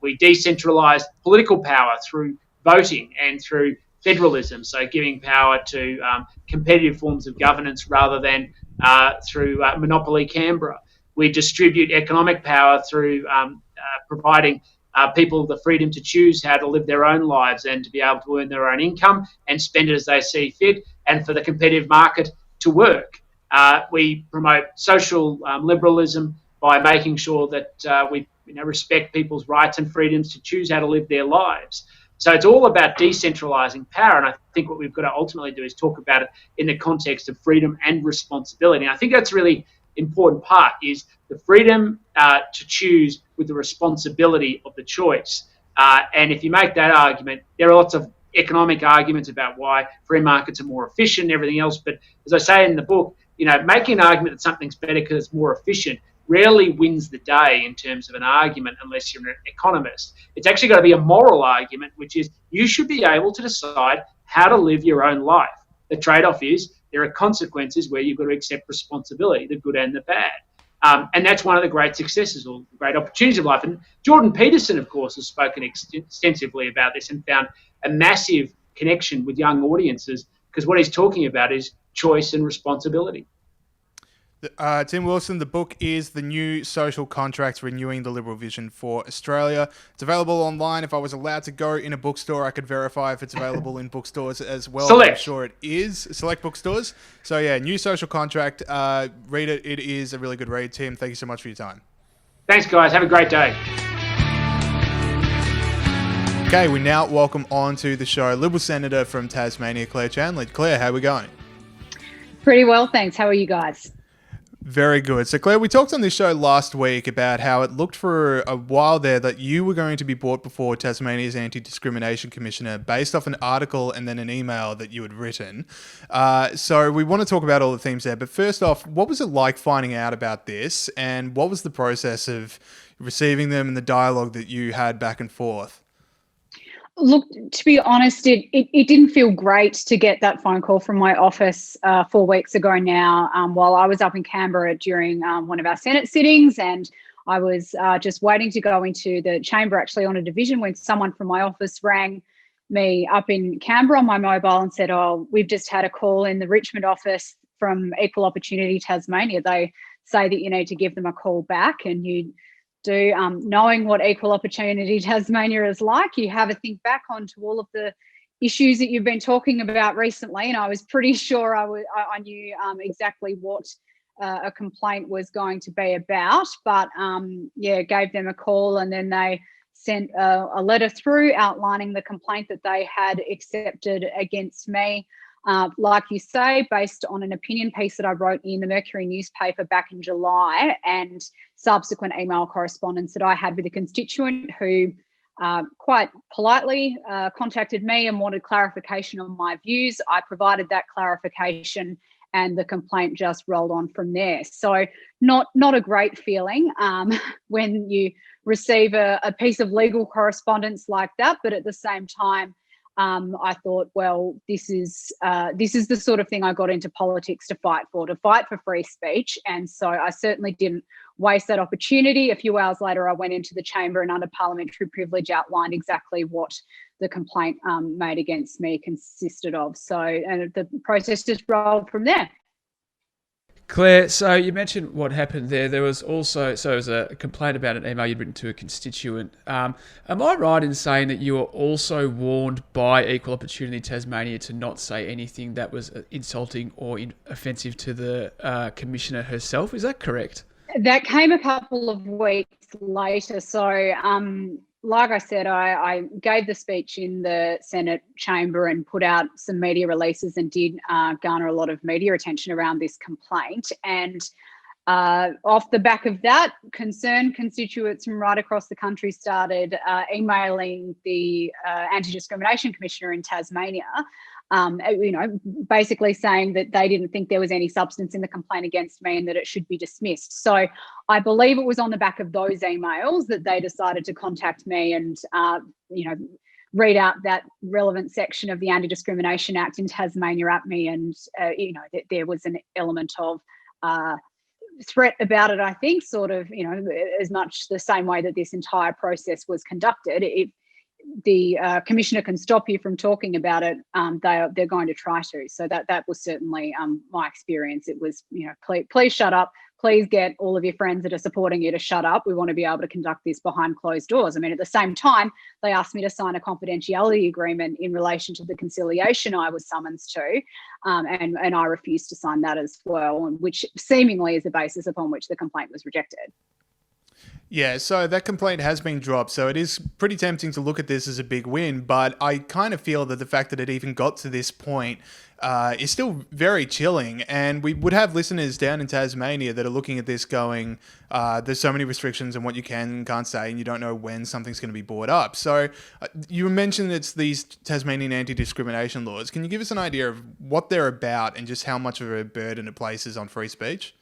decentralise political power through voting and through federalism, so giving power to competitive forms of governance rather than through monopoly Canberra. We distribute economic power through providing people the freedom to choose how to live their own lives and to be able to earn their own income and spend it as they see fit, and for the competitive market to work. We promote social liberalism by making sure that we respect people's rights and freedoms to choose how to live their lives. So it's all about decentralising power, and I think what we've got to ultimately do is talk about it in the context of freedom and responsibility. And I think that's a really important part, is the freedom to choose with the responsibility of the choice. And if you make that argument, there are lots of economic arguments about why free markets are more efficient and everything else. But as I say in the book, making an argument that something's better because it's more efficient rarely wins the day in terms of an argument unless you're an economist. It's actually got to be a moral argument, which is you should be able to decide how to live your own life. The trade-off is there are consequences where you've got to accept responsibility, the good and the bad. And that's one of the great successes or great opportunities of life. And Jordan Peterson, of course, has spoken extensively about this and found a massive connection with young audiences, because what he's talking about is choice and responsibility. Tim Wilson, the book is The New Social Contract, Renewing the Liberal Vision for Australia. It's available online. If I was allowed to go in a bookstore, I could verify if it's available in bookstores as well. Select. I'm sure it is. Select bookstores. So yeah, New Social Contract. Read it. It is a really good read. Tim, thank you so much for your time. Thanks, guys. Have a great day. Okay, we now welcome on to the show Liberal Senator from Tasmania, Claire Chandler. Claire, how are we going? Pretty well, thanks. How are you guys? Very good. So, Claire, we talked on this show last week about how it looked for a while there that you were going to be brought before Tasmania's Anti-Discrimination Commissioner based off an article and then an email that you had written. So we want to talk about all the themes there. But first off, what was it like finding out about this, and what was the process of receiving them and the dialogue that you had back and forth? Look, to be honest, it didn't feel great to get that phone call from my office 4 weeks ago now, while I was up in Canberra during one of our Senate sittings, and I was just waiting to go into the chamber actually on a division when someone from my office rang me up in Canberra on my mobile and said, "Oh, we've just had a call in the Richmond office from Equal Opportunity Tasmania. They say that you need to give them a call back, and you do, knowing what Equal Opportunity Tasmania is like, you have a think back onto all of the issues that you've been talking about recently." And I was pretty sure I knew exactly what a complaint was going to be about, but gave them a call, and then they sent a letter through outlining the complaint that they had accepted against me. like you say, based on an opinion piece that I wrote in the Mercury newspaper back in July and subsequent email correspondence that I had with a constituent who quite politely contacted me and wanted clarification on my views. I provided that clarification and the complaint just rolled on from there. So not a great feeling when you receive a piece of legal correspondence like that, but at the same time, I thought, well, this is the sort of thing I got into politics to fight for free speech. And so I certainly didn't waste that opportunity. A few hours later, I went into the chamber and under parliamentary privilege outlined exactly what the complaint made against me consisted of. So and the process just rolled from there. Claire, so you mentioned what happened there. There was also, so it was a complaint about an email you'd written to a constituent. Am I right in saying that you were also warned by Equal Opportunity Tasmania to not say anything that was insulting or offensive to the Commissioner herself? Is that correct? That came a couple of weeks later. So, like I said, I gave the speech in the Senate chamber and put out some media releases and did garner a lot of media attention around this complaint. And off the back of that, concerned constituents from right across the country started emailing the Anti-Discrimination Commissioner in Tasmania, basically saying that they didn't think there was any substance in the complaint against me and that it should be dismissed. So I believe it was on the back of those emails that they decided to contact me and, read out that relevant section of the Anti-Discrimination Act in Tasmania at me. And, that there was an element of threat about it, I think, sort of, as much the same way that this entire process was conducted. If the Commissioner can stop you from talking about it, they're going to try to. So that was certainly my experience. It was, please shut up. Please get all of your friends that are supporting you to shut up. We want to be able to conduct this behind closed doors. I mean, at the same time, they asked me to sign a confidentiality agreement in relation to the conciliation I was summoned to, and I refused to sign that as well, which seemingly is the basis upon which the complaint was rejected. Yeah, so that complaint has been dropped, so it is pretty tempting to look at this as a big win, but I kind of feel that the fact that it even got to this point is still very chilling, and we would have listeners down in Tasmania that are looking at this going, there's so many restrictions on what you can and can't say, and you don't know when something's going to be brought up. So you mentioned it's these Tasmanian anti-discrimination laws. Can you give us an idea of what they're about and just how much of a burden it places on free speech?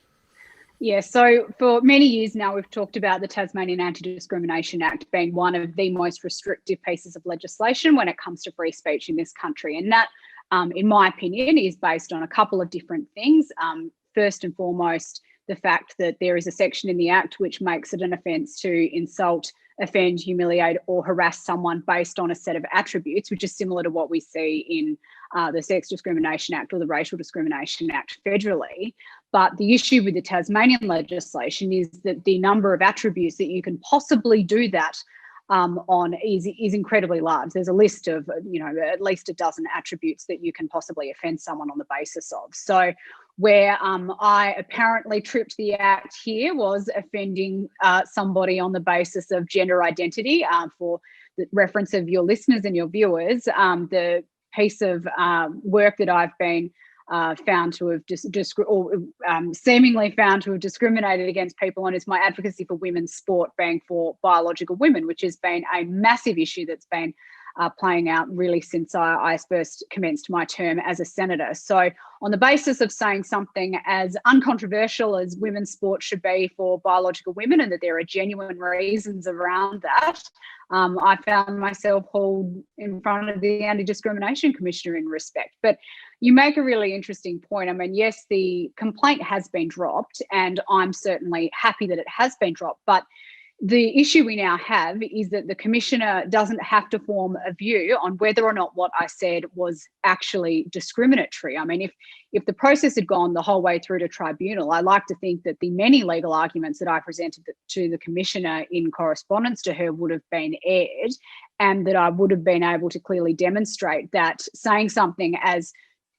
Yeah, so for many years now, we've talked about the Tasmanian Anti-Discrimination Act being one of the most restrictive pieces of legislation when it comes to free speech in this country. And that, in my opinion, is based on a couple of different things. First and foremost, the fact that there is a section in the Act which makes it an offence to insult, offend, humiliate or harass someone based on a set of attributes, which is similar to what we see in the Sex Discrimination Act or the Racial Discrimination Act federally. But the issue with the Tasmanian legislation is that the number of attributes that you can possibly do that on is incredibly large. There's a list of, at least a dozen attributes that you can possibly offend someone on the basis of. So where I apparently tripped the act here was offending somebody on the basis of gender identity. For the reference of your listeners and your viewers, the piece of work that I've been found to have seemingly found to have discriminated against people on is my advocacy for women's sport being for biological women, which has been a massive issue that's been playing out really since I first commenced my term as a senator. So on the basis of saying something as uncontroversial as women's sport should be for biological women and that there are genuine reasons around that, I found myself hauled in front of the Anti-Discrimination Commissioner in respect. But you make a really interesting point. I mean, yes, the complaint has been dropped and I'm certainly happy that it has been dropped, but the issue we now have is that the Commissioner doesn't have to form a view on whether or not what I said was actually discriminatory. I mean, if the process had gone the whole way through to tribunal, I like to think that the many legal arguments that I presented to the Commissioner in correspondence to her would have been aired and that I would have been able to clearly demonstrate that saying something as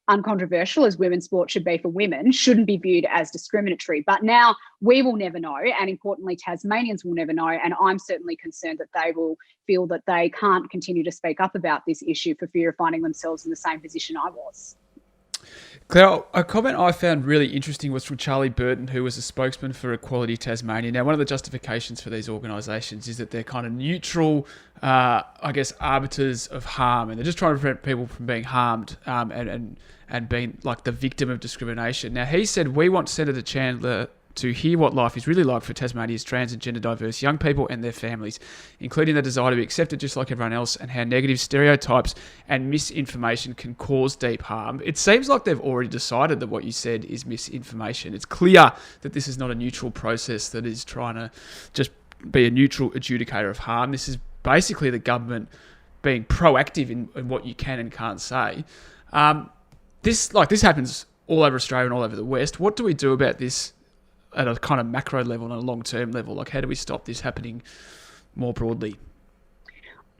uncontroversial as women's sport should be for women shouldn't be viewed as discriminatory. But now we will never know, and importantly, Tasmanians will never know, and I'm certainly concerned that they will feel that they can't continue to speak up about this issue for fear of finding themselves in the same position I was. Claire, a comment I found really interesting was from Charlie Burton, who was a spokesman for Equality Tasmania. Now, one of the justifications for these organisations is that they're kind of neutral, arbiters of harm, and they're just trying to prevent people from being harmed and being like the victim of discrimination. Now, he said, we want Senator Chandler to hear what life is really like for Tasmania's trans and gender diverse young people and their families, including the desire to be accepted just like everyone else, and how negative stereotypes and misinformation can cause deep harm. It seems like they've already decided that what you said is misinformation. It's clear that this is not a neutral process that is trying to just be a neutral adjudicator of harm. This is basically the government being proactive in what you can and can't say. This happens all over Australia and all over the West. What do we do about this at a kind of macro level and a long-term level? Like, how do we stop this happening more broadly?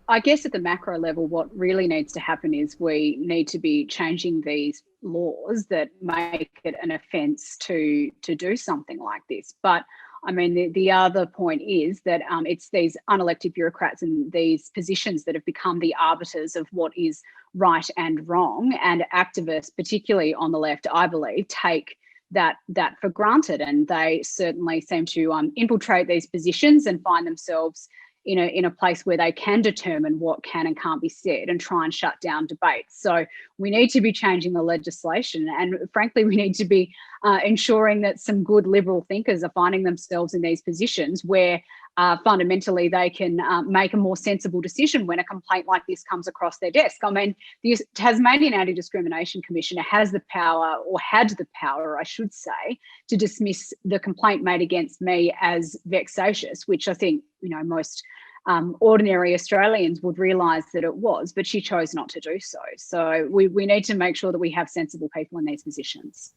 I guess at the macro level, what really needs to happen is we need to be changing these laws that make it an offence to do something like this. But I mean, the other point is that it's these unelected bureaucrats and these positions that have become the arbiters of what is right and wrong. And activists, particularly on the left, I believe, take that for granted, and they certainly seem to infiltrate these positions and find themselves in a place where they can determine what can and can't be said and try and shut down debates. So we need to be changing the legislation, and frankly, we need to be ensuring that some good liberal thinkers are finding themselves in these positions where fundamentally they can make a more sensible decision when a complaint like this comes across their desk. I mean, the Tasmanian Anti-Discrimination Commissioner has the power, or had the power, I should say, to dismiss the complaint made against me as vexatious, which I think, most ordinary Australians would realise that it was, but she chose not to do so. So we need to make sure that we have sensible people in these positions.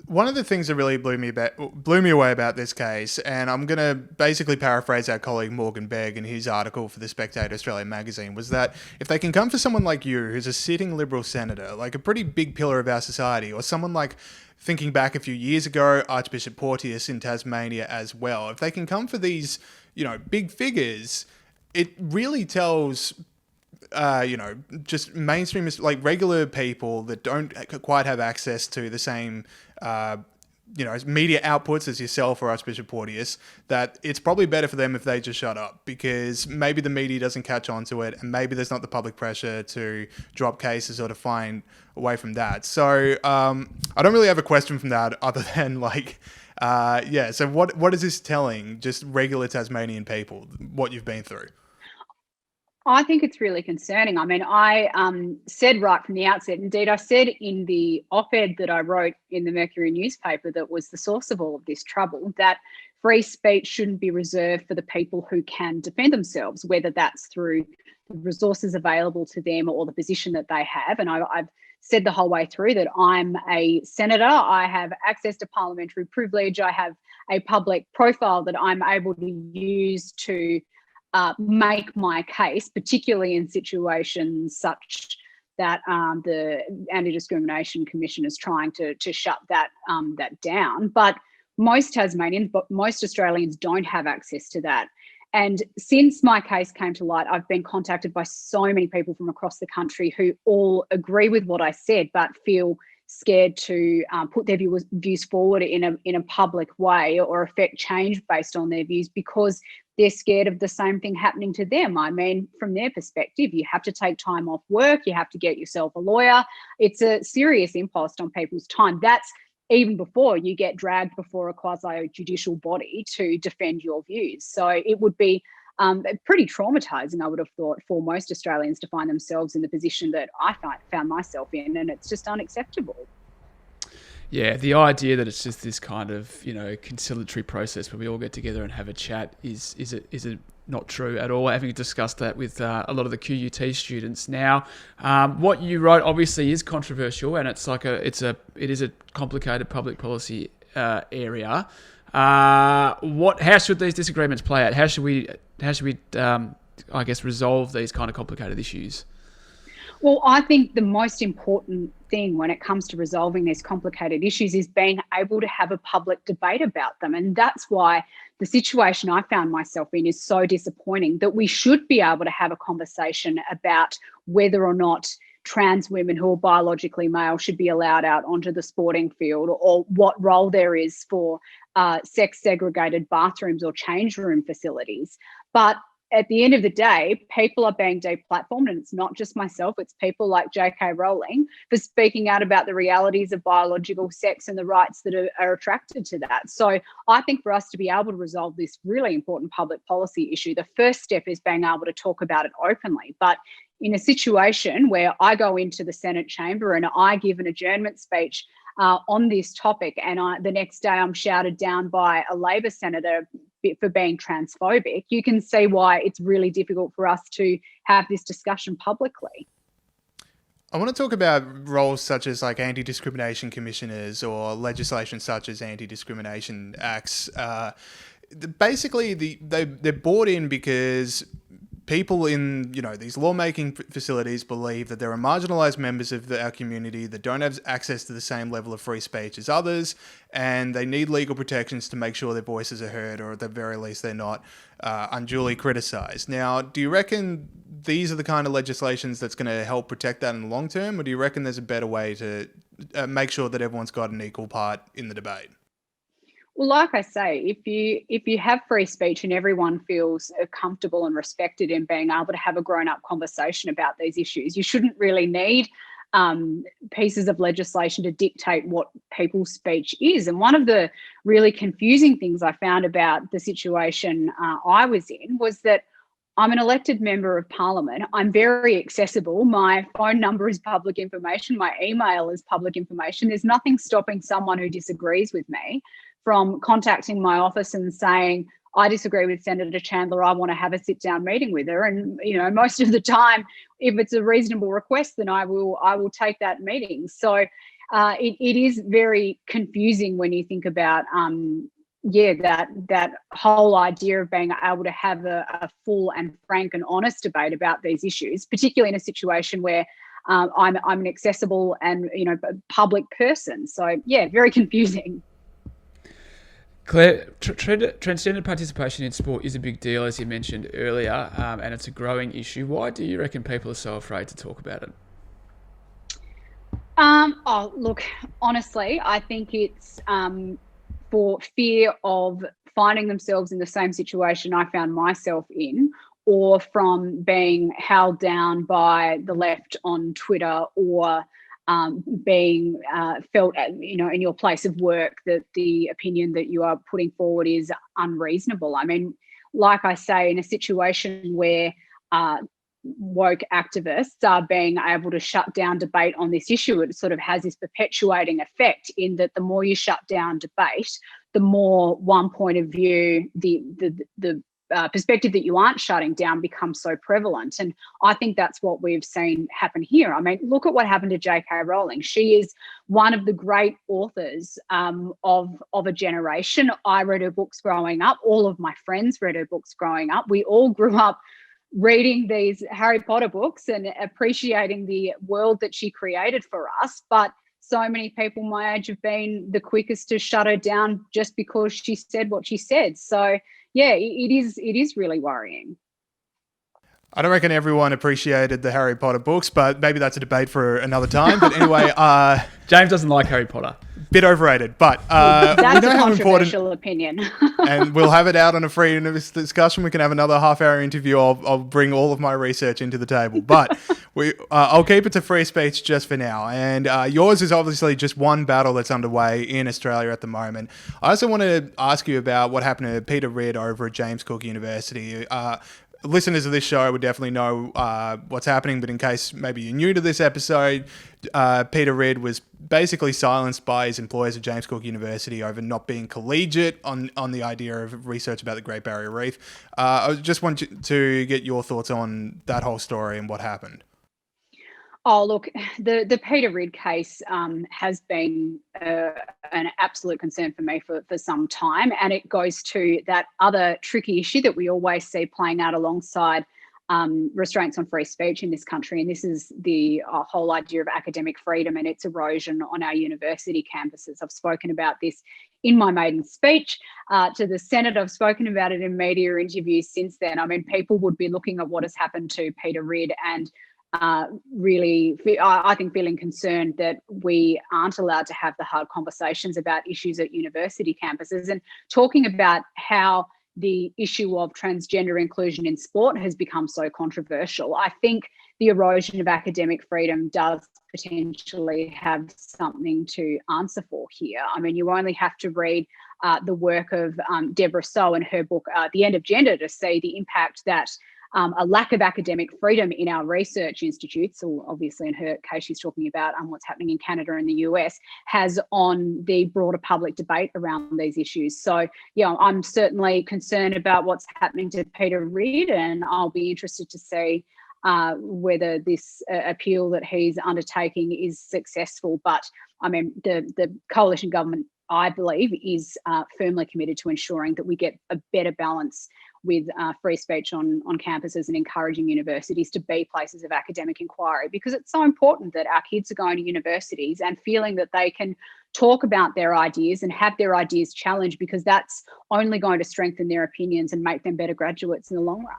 One of the things that really blew me away about this case, and I'm going to basically paraphrase our colleague Morgan Begg in his article for the Spectator Australia magazine, was that if they can come for someone like you, who's a sitting Liberal senator, like a pretty big pillar of our society, or someone like, thinking back a few years ago, Archbishop Porteous in Tasmania as well, if they can come for these, big figures, it really tells just mainstream, like regular people that don't quite have access to the same, media outputs as yourself or Archbishop Porteous, that it's probably better for them if they just shut up, because maybe the media doesn't catch on to it, and maybe there's not the public pressure to drop cases or to find a way from that. So I don't really have a question from that other than so what is this telling just regular Tasmanian people, what you've been through? I think it's really concerning. I mean, I said right from the outset, indeed, I said in the op-ed that I wrote in the Mercury newspaper that was the source of all of this trouble, that free speech shouldn't be reserved for the people who can defend themselves, whether that's through the resources available to them or the position that they have. And I've said the whole way through that I'm a senator, I have access to parliamentary privilege, I have a public profile that I'm able to use to make my case, particularly in situations such that the Anti-Discrimination Commission is trying to shut that down. But most Tasmanians, but most Australians don't have access to that. And since my case came to light, I've been contacted by so many people from across the country who all agree with what I said, but feel scared to put their views forward in a public way or affect change based on their views because they're scared of the same thing happening to them. I mean, from their perspective, you have to take time off work, you have to get yourself a lawyer. It's a serious impost on people's time. That's even before you get dragged before a quasi-judicial body to defend your views. So it would be pretty traumatising, I would have thought, for most Australians to find themselves in the position that I found myself in, and it's just unacceptable. Yeah, the idea that it's just this kind of, conciliatory process where we all get together and have a chat is it not true at all. Having discussed that with a lot of the QUT students now, what you wrote obviously is controversial, and it's it is a complicated public policy area. How should these disagreements play out? How should we resolve these kind of complicated issues? Well, I think the most important thing when it comes to resolving these complicated issues is being able to have a public debate about them. And that's why the situation I found myself in is so disappointing, that we should be able to have a conversation about whether or not trans women who are biologically male should be allowed out onto the sporting field, or what role there is for sex segregated bathrooms or change room facilities. But at the end of the day, people are being deplatformed, and it's not just myself, it's people like J.K. Rowling for speaking out about the realities of biological sex and the rights that are attracted to that. So I think for us to be able to resolve this really important public policy issue, the first step is being able to talk about it openly. But in a situation where I go into the Senate chamber and I give an adjournment speech on this topic, and the next day I'm shouted down by a Labor senator for being transphobic, you can see why it's really difficult for us to have this discussion publicly. I want to talk about roles such as like anti-discrimination commissioners or legislation such as anti-discrimination acts. Basically, they're brought in because people in, these lawmaking facilities believe that there are marginalised members of our community that don't have access to the same level of free speech as others, and they need legal protections to make sure their voices are heard, or at the very least they're not unduly criticised. Now, do you reckon these are the kind of legislations that's going to help protect that in the long term, or do you reckon there's a better way to make sure that everyone's got an equal part in the debate? Well, like I say, if you have free speech and everyone feels comfortable and respected in being able to have a grown-up conversation about these issues, you shouldn't really need pieces of legislation to dictate what people's speech is. And one of the really confusing things I found about the situation I was in was that I'm an elected member of parliament. I'm very accessible. My phone number is public information. My email is public information. There's nothing stopping someone who disagrees with me from contacting my office and saying, I disagree with Senator Chandler, I want to have a sit-down meeting with her. And, most of the time, if it's a reasonable request, then I will take that meeting. So it is very confusing when you think about, that whole idea of being able to have a full and frank and honest debate about these issues, particularly in a situation where I'm an accessible and, public person. So, yeah, very confusing. Claire, transgender participation in sport is a big deal, as you mentioned earlier, and it's a growing issue. Why do you reckon people are so afraid to talk about it? Look, honestly, I think it's for fear of finding themselves in the same situation I found myself in, or from being held down by the left on Twitter, or being felt, in your place of work, that the opinion that you are putting forward is unreasonable. I mean, like I say, in a situation where woke activists are being able to shut down debate on this issue, it sort of has this perpetuating effect in that the more you shut down debate, the more one point of view, the perspective that you aren't shutting down becomes so prevalent. And I think that's what we've seen happen here. I mean, look at what happened to J.K. Rowling. She is one of the great authors of a generation. I read her books growing up. All of my friends read her books growing up. We all grew up reading these Harry Potter books and appreciating the world that she created for us. But so many people my age have been the quickest to shut her down just because she said what she said. So, yeah, it is really worrying. I don't reckon everyone appreciated the Harry Potter books, but maybe that's a debate for another time. But anyway, James doesn't like Harry Potter. Bit overrated, but that's a controversial opinion. And we'll have it out on a free discussion. We can have another half-hour interview. I'll bring all of my research into the table, but I'll keep it to free speech just for now. And yours is obviously just one battle that's underway in Australia at the moment. I also want to ask you about what happened to Peter Ridd over at James Cook University. Listeners of this show would definitely know what's happening, but in case maybe you're new to this episode, Peter Ridd was basically silenced by his employers at James Cook University over not being collegiate on the idea of research about the Great Barrier Reef. I just want to get your thoughts on that whole story and what happened. Oh, look, the Peter Ridd case has been an absolute concern for me for some time, and it goes to that other tricky issue that we always see playing out alongside restraints on free speech in this country, and this is the whole idea of academic freedom and its erosion on our university campuses. I've spoken about this in my maiden speech to the Senate. I've spoken about it in media interviews since then. I mean, people would be looking at what has happened to Peter Ridd and I think, feeling concerned that we aren't allowed to have the hard conversations about issues at university campuses, and talking about how the issue of transgender inclusion in sport has become so controversial. I think the erosion of academic freedom does potentially have something to answer for here. I mean, you only have to read the work of Deborah So and her book, The End of Gender, to see the impact that a lack of academic freedom in our research institutes, or obviously in her case, she's talking about what's happening in Canada and the US, has on the broader public debate around these issues. So, I'm certainly concerned about what's happening to Peter Reid, and I'll be interested to see whether this appeal that he's undertaking is successful. But I mean, the coalition government, I believe, is firmly committed to ensuring that we get a better balance with free speech on campuses and encouraging universities to be places of academic inquiry, because it's so important that our kids are going to universities and feeling that they can talk about their ideas and have their ideas challenged, because that's only going to strengthen their opinions and make them better graduates in the long run.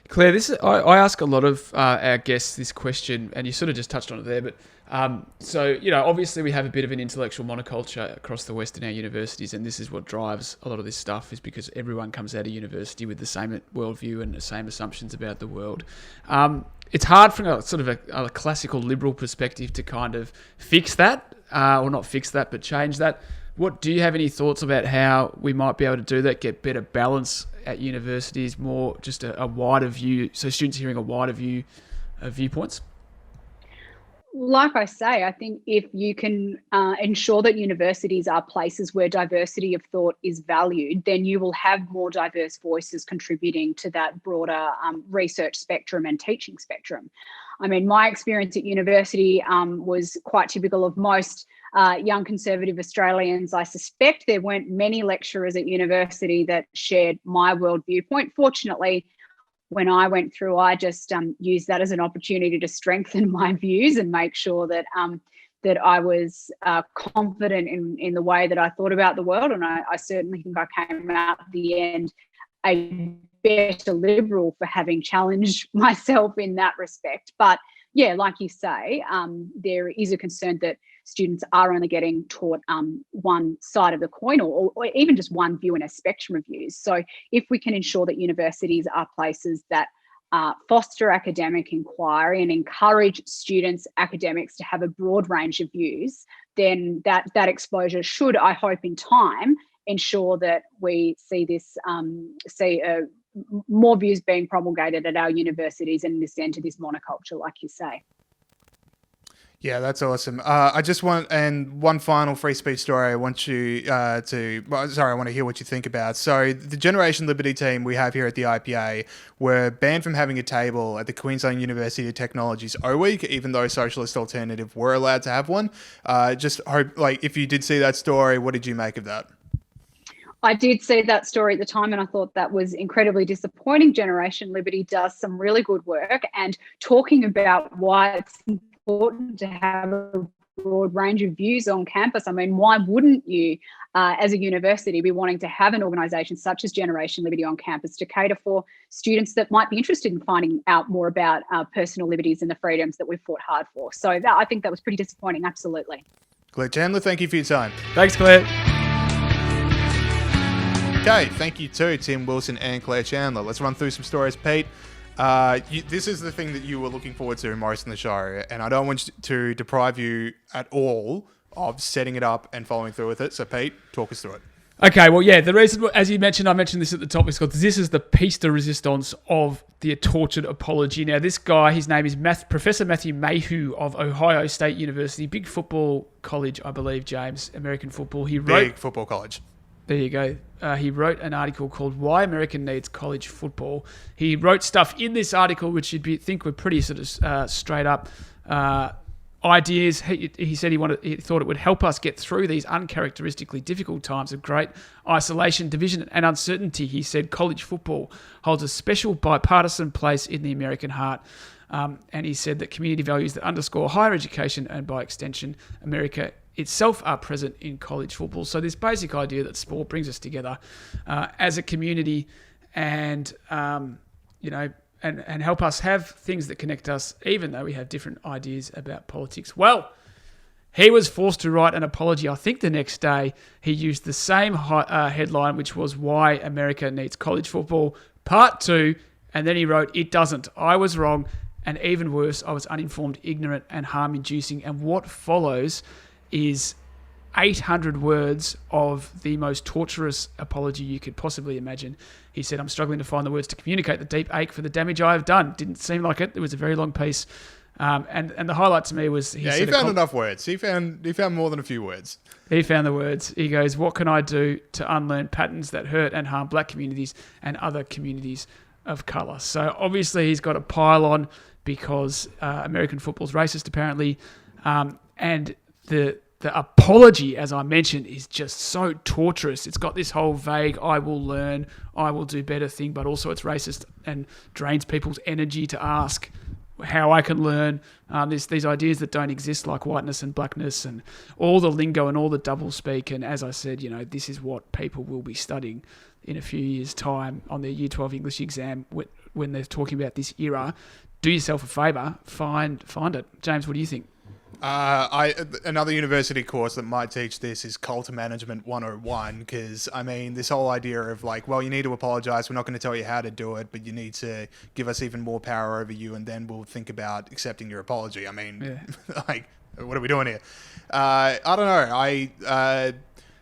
Claire, I ask a lot of our guests this question, and you sort of just touched on it there, but obviously we have a bit of an intellectual monoculture across the West in our universities, and this is what drives a lot of this stuff, is because everyone comes out of university with the same worldview and the same assumptions about the world. It's hard from a sort of a classical liberal perspective to kind of fix that, or not fix that, but change that. Do you have any thoughts about how we might be able to do that, get better balance at universities, more just a wider view, so students hearing a wider view of viewpoints? Like I say, I think if you can ensure that universities are places where diversity of thought is valued, then you will have more diverse voices contributing to that broader research spectrum and teaching spectrum. I mean, my experience at university was quite typical of most young conservative Australians. I suspect there weren't many lecturers at university that shared my world viewpoint. Fortunately, when I went through, I just used that as an opportunity to strengthen my views and make sure that that I was confident in the way that I thought about the world. And I certainly think I came out at the end a better liberal for having challenged myself in that respect. But yeah, like you say, there is a concern that students are only getting taught one side of the coin, or even just one view in a spectrum of views. So if we can ensure that universities are places that foster academic inquiry and encourage students, academics, to have a broad range of views, then that exposure should, I hope, in time, ensure that we see this more views being promulgated at our universities and this end to this monoculture, like you say. Yeah, that's awesome. I just want, and one final free speech story I want you I want to hear what you think about. So the Generation Liberty team we have here at the IPA were banned from having a table at the Queensland University of Technology's O Week, even though Socialist Alternative were allowed to have one. Just hope, if you did see that story, what did you make of that? I did see that story at the time, and I thought that was incredibly disappointing. Generation Liberty does some really good work, and talking about why it's important to have a broad range of views on campus. I mean, why wouldn't you, as a university, be wanting to have an organisation such as Generation Liberty on campus to cater for students that might be interested in finding out more about personal liberties and the freedoms that we've fought hard for? So I think that was pretty disappointing, absolutely. Claire Chandler, thank you for your time. Thanks, Claire. Okay, thank you to Tim Wilson and Claire Chandler. Let's run through some stories, Pete. This is the thing that you were looking forward to most in the show, and I don't want to deprive you at all of setting it up and following through with it. So, Pete, talk us through it. Okay, well, yeah, the reason, as you mentioned, I mentioned this at the top, is because this is the piece de resistance of the tortured apology. Now, this guy, his name is Professor Matthew Mayhew of Ohio State University, big football college, I believe, James, American football. Big football college. There you go. He wrote an article called Why America Needs College Football. He wrote stuff in this article which you'd think were pretty sort of straight up ideas. He said he thought it would help us get through these uncharacteristically difficult times of great isolation, division, and uncertainty. He said college football holds a special bipartisan place in the American heart. And he said that community values that underscore higher education and, by extension, America itself are present in college football. So this basic idea that sport brings us together as a community and, and help us have things that connect us, even though we have different ideas about politics. Well, he was forced to write an apology. I think the next day he used the same headline, which was "Why America Needs College Football, Part 2," and then he wrote, "It doesn't. I was wrong, and even worse, I was uninformed, ignorant, and harm-inducing." And what follows is 800 words of the most torturous apology you could possibly imagine. He said, "I'm struggling to find the words to communicate the deep ache for the damage I have done." Didn't seem like it. It was a very long piece. And the highlight to me was... He found enough words. He found more than a few words. He found the words. He goes, "What can I do to unlearn patterns that hurt and harm black communities and other communities of colour?" So obviously he's got a pile on because American football's racist, apparently. And the apology, as I mentioned, is just so torturous. It's got this whole vague, "I will learn, I will do better" thing, but also it's racist and drains people's energy to ask how I can learn. There's these ideas that don't exist, like whiteness and blackness and all the lingo and all the doublespeak. And as I said, this is what people will be studying in a few years' time on their Year 12 English exam when they're talking about this era. Do yourself a favour, find it. James, what do you think? Another university course that might teach this is Culture Management 101, because, this whole idea of you need to apologise, we're not going to tell you how to do it, but you need to give us even more power over you, and then we'll think about accepting your apology. What are we doing here? I don't know.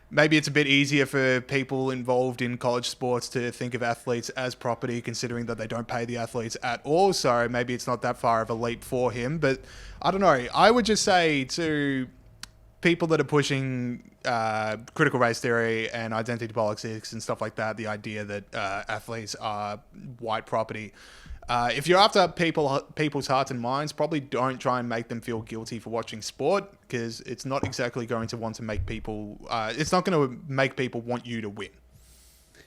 Maybe it's a bit easier for people involved in college sports to think of athletes as property, considering that they don't pay the athletes at all. So maybe it's not that far of a leap for him. But I don't know. I would just say to people that are pushing critical race theory and identity politics and stuff like that, the idea that athletes are white property, if you're after people's hearts and minds, probably don't try and make them feel guilty for watching sport, because it's not exactly going to want to make people... it's not going to make people want you to win.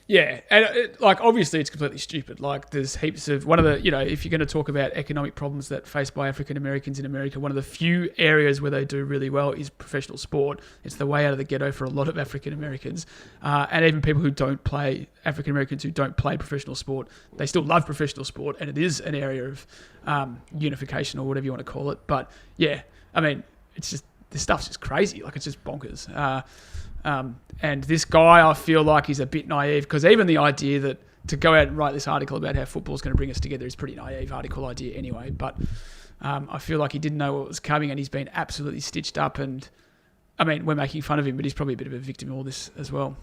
Yeah, and obviously it's completely stupid. There's heaps of... One of the, if you're going to talk about economic problems that faced by African Americans in America, one of the few areas where they do really well is professional sport. It's the way out of the ghetto for a lot of African Americans. And even people who don't play... African Americans who don't play professional sport, they still love professional sport, and it is an area of unification or whatever you want to call it. But yeah, it's just... This stuff's just crazy. It's just bonkers. And this guy, I feel like he's a bit naive, because even the idea that to go out and write this article about how football's going to bring us together is a pretty naive article idea anyway. But I feel like he didn't know what was coming, and he's been absolutely stitched up. And we're making fun of him, but he's probably a bit of a victim of all this as well.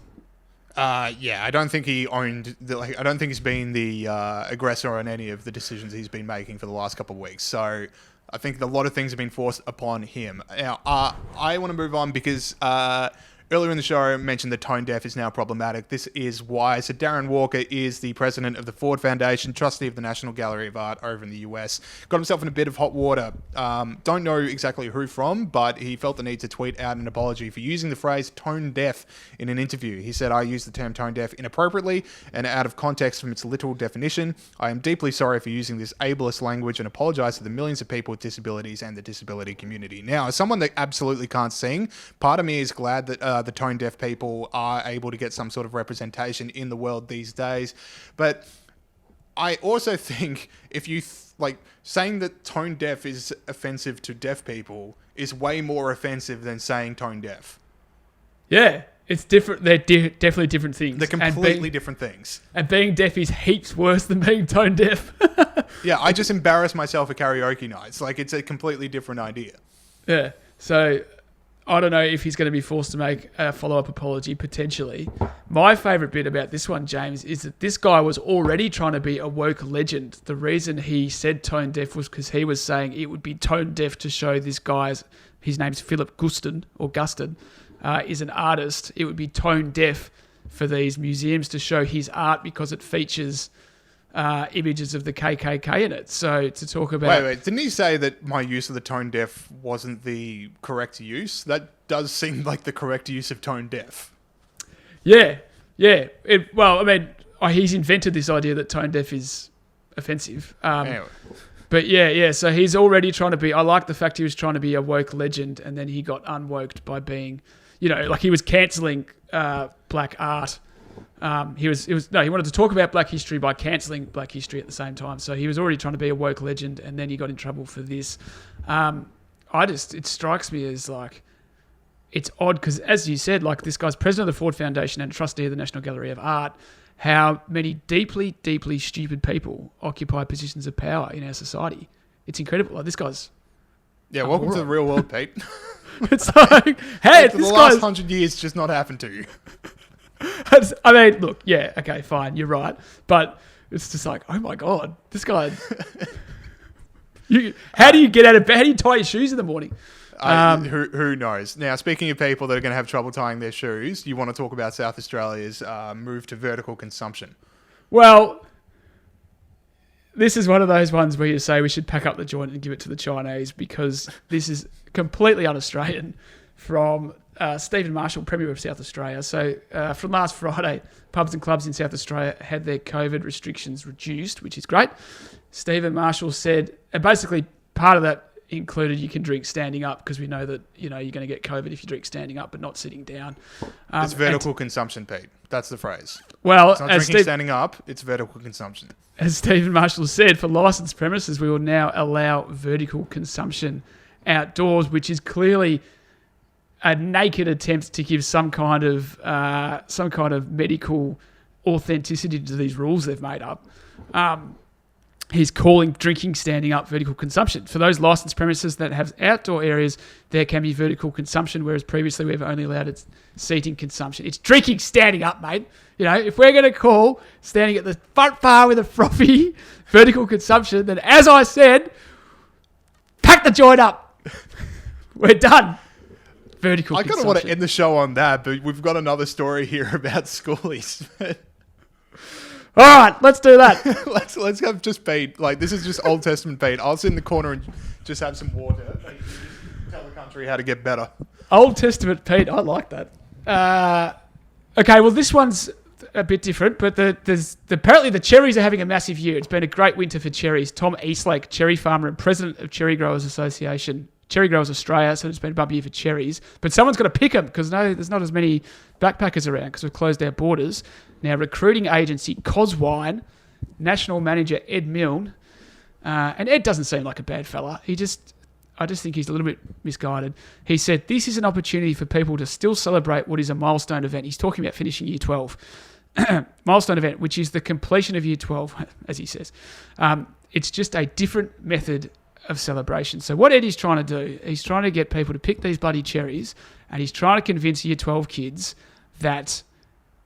I don't think he owned... I don't think he's been the aggressor on any of the decisions he's been making for the last couple of weeks. So I think a lot of things have been forced upon him. Now, I want to move on because... earlier in the show, I mentioned that tone deaf is now problematic. This is why. So Darren Walker is the president of the Ford Foundation, trustee of the National Gallery of Art over in the US. Got himself in a bit of hot water. Don't know exactly who from, but he felt the need to tweet out an apology for using the phrase tone deaf in an interview. He said, "I used the term tone deaf inappropriately and out of context from its literal definition. I am deeply sorry for using this ableist language and apologize to the millions of people with disabilities and the disability community." Now, as someone that absolutely can't sing, part of me is glad that the tone deaf people are able to get some sort of representation in the world these days. But I also think if you saying that tone deaf is offensive to deaf people is way more offensive than saying tone deaf. Yeah, it's different. They're definitely different things. They're completely different things. And being deaf is heaps worse than being tone deaf. Yeah, I just embarrass myself at karaoke nights. It's a completely different idea. Yeah, so... I don't know if he's going to be forced to make a follow-up apology, potentially. My favourite bit about this one, James, is that this guy was already trying to be a woke legend. The reason he said tone deaf was because he was saying it would be tone deaf to show this guy's, his name's Philip Guston, is an artist. It would be tone deaf for these museums to show his art because it features images of the KKK in it. So to talk about... Wait, didn't he say that my use of the tone deaf wasn't the correct use? That does seem like the correct use of tone deaf. Yeah. He's invented this idea that tone deaf is offensive. Anyway. But yeah, so he's already trying to be... I like the fact he was trying to be a woke legend, and then he got unwoked by being... he was cancelling black art He wanted to talk about Black history by cancelling Black history at the same time. So he was already trying to be a woke legend, and then he got in trouble for this. It strikes me as like, it's odd because, as you said, like this guy's president of the Ford Foundation and trustee of the National Gallery of Art. How many deeply, deeply stupid people occupy positions of power in our society? It's incredible. Like this guy's. Yeah, welcome to the real world, Pete. It's like, hey, like, this the guy's last 100 years just not happened to you. I mean, look, yeah, okay, fine, you're right, but it's just like, oh my god, this guy. How do you get out of bed? How do you tie your shoes in the morning? Who knows? Now, speaking of people that are going to have trouble tying their shoes, you want to talk about South Australia's move to vertical consumption. Well, this is one of those ones where you say we should pack up the joint and give it to the Chinese, because this is completely un-Australian from Stephen Marshall, Premier of South Australia. So from last Friday, pubs and clubs in South Australia had their COVID restrictions reduced, which is great. Stephen Marshall said, and basically part of that included you can drink standing up, because we know that you're going to get COVID if you drink standing up but not sitting down. It's vertical consumption, Pete. That's the phrase. Well, it's not drinking standing up, it's vertical consumption. As Stephen Marshall said, for licensed premises, we will now allow vertical consumption outdoors, which is clearly a naked attempt to give some kind of medical authenticity to these rules they've made up. He's calling drinking standing up vertical consumption. For those licensed premises that have outdoor areas, there can be vertical consumption, whereas previously we've only allowed it seating consumption. It's drinking standing up, mate. If we're going to call standing at the front bar with a frothy vertical consumption, then as I said, pack the joint up. We're done. Vertical consumption. I kind of want to end the show on that, but we've got another story here about schoolies. All right, let's do that. let's have just Pete. Like, this is just Old Testament Pete. I'll sit in the corner and just have some water. Tell the country how to get better. Old Testament Pete, I like that. Okay, well, this one's a bit different, but apparently the cherries are having a massive year. It's been a great winter for cherries. Tom Eastlake, cherry farmer and president of Cherry Growers Association, Cherry Growers Australia, so it's been a bump year for cherries. But someone's got to pick them, because there's not as many backpackers around because we've closed our borders. Now, recruiting agency Coswine, national manager Ed Milne, and Ed doesn't seem like a bad fella. I just think he's a little bit misguided. He said, this is an opportunity for people to still celebrate what is a milestone event. He's talking about finishing year 12. Milestone event, which is the completion of year 12, as he says. It's just a different method of celebration. So what Ed is trying to do, he's trying to get people to pick these bloody cherries, and he's trying to convince year 12 kids that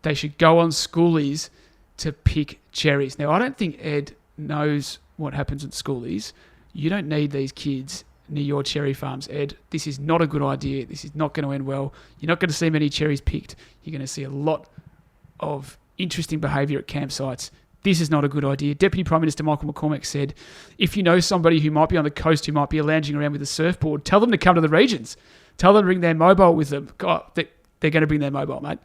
they should go on schoolies to pick cherries. Now, I don't think Ed knows what happens at schoolies. You don't need these kids near your cherry farms, Ed. This is not a good idea. This is not going to end well. You're not going to see many cherries picked. You're going to see a lot of interesting behaviour at campsites. This is not a good idea. Deputy Prime Minister Michael McCormack said, if you know somebody who might be on the coast who might be lounging around with a surfboard, tell them to come to the regions. Tell them to bring their mobile with them. God, they're going to bring their mobile, mate,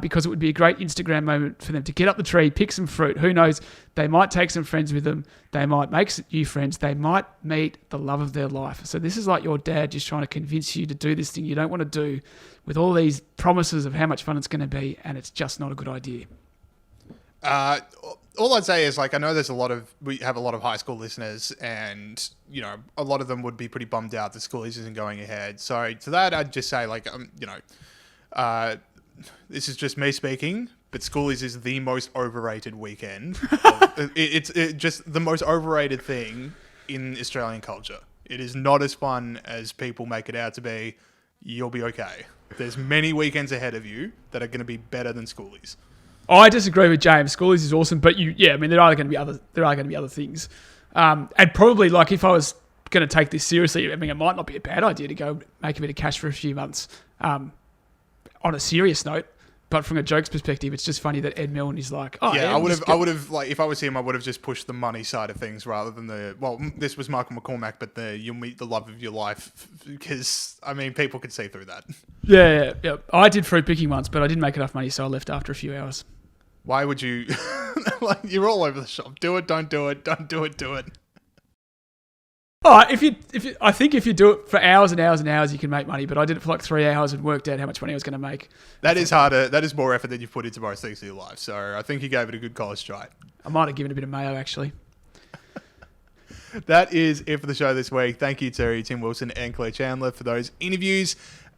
because it would be a great Instagram moment for them to get up the tree, pick some fruit. Who knows? They might take some friends with them. They might make some new friends. They might meet the love of their life. So this is like your dad just trying to convince you to do this thing you don't want to do with all these promises of how much fun it's going to be, and it's just not a good idea. All I'd say is, like, I know we have a lot of high school listeners, and, a lot of them would be pretty bummed out that schoolies isn't going ahead. So to that, I'd just say, like, this is just me speaking, but schoolies is the most overrated weekend. It's just the most overrated thing in Australian culture. It is not as fun as people make it out to be. You'll be okay. There's many weekends ahead of you that are going to be better than schoolies. I disagree with James. Schoolies is awesome, but there are going to be other things. And probably, like, if I was going to take this seriously, it might not be a bad idea to go make a bit of cash for a few months. On a serious note, but from a jokes perspective, it's just funny that Ed Milne is like, oh yeah, I would have like, if I was him, I would have just pushed the money side of things rather than this was Michael McCormack, but you'll meet the love of your life, because people could see through that. Yeah. I did fruit picking once, but I didn't make enough money, so I left after a few hours. Why would you? Like, you're all over the shop. Do it, don't do it, don't do it, do it. Oh, I think if you do it for hours and hours and hours, you can make money. But I did it for like 3 hours and worked out how much money I was going to make. That is harder. That is more effort than you've put into most things in your life. So I think you gave it a good college try. I might have given it a bit of mayo, actually. That is it for the show this week. Thank you to Tim Wilson and Claire Chandler for those interviews.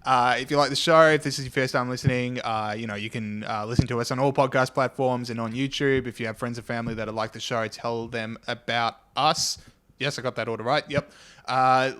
If you like the show, if this is your first time listening, you can listen to us on all podcast platforms and on YouTube. If you have friends and family that like the show, tell them about us. Yes, I got that order right. Yep.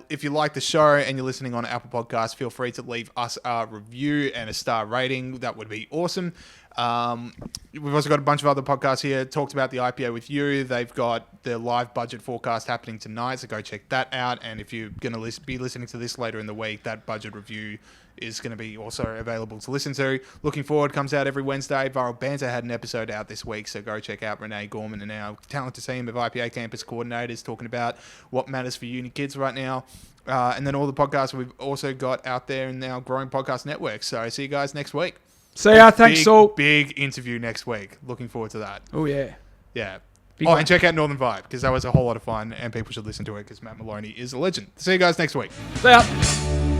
If you like the show and you're listening on Apple Podcasts, feel free to leave us a review and a star rating. That would be awesome. We've also got a bunch of other podcasts here. Talked about the IPA with you. They've got their live budget forecast happening tonight, so go check that out. And if you're going to be listening to this later in the week, that budget review is going to be also available to listen to. Looking Forward comes out every Wednesday. Viral Banter had an episode out this week, so go check out Renee Gorman and our talented team of IPA campus coordinators talking about what matters for uni kids right now. And then all the podcasts we've also got out there in our growing podcast network. So see you guys next week. See ya. Thanks, Saul. Big interview next week. Looking forward to that. Oh, yeah. Yeah. Big and one. check out Northern Vibe, because that was a whole lot of fun, and people should listen to it because Matt Maloney is a legend. See you guys next week. See ya.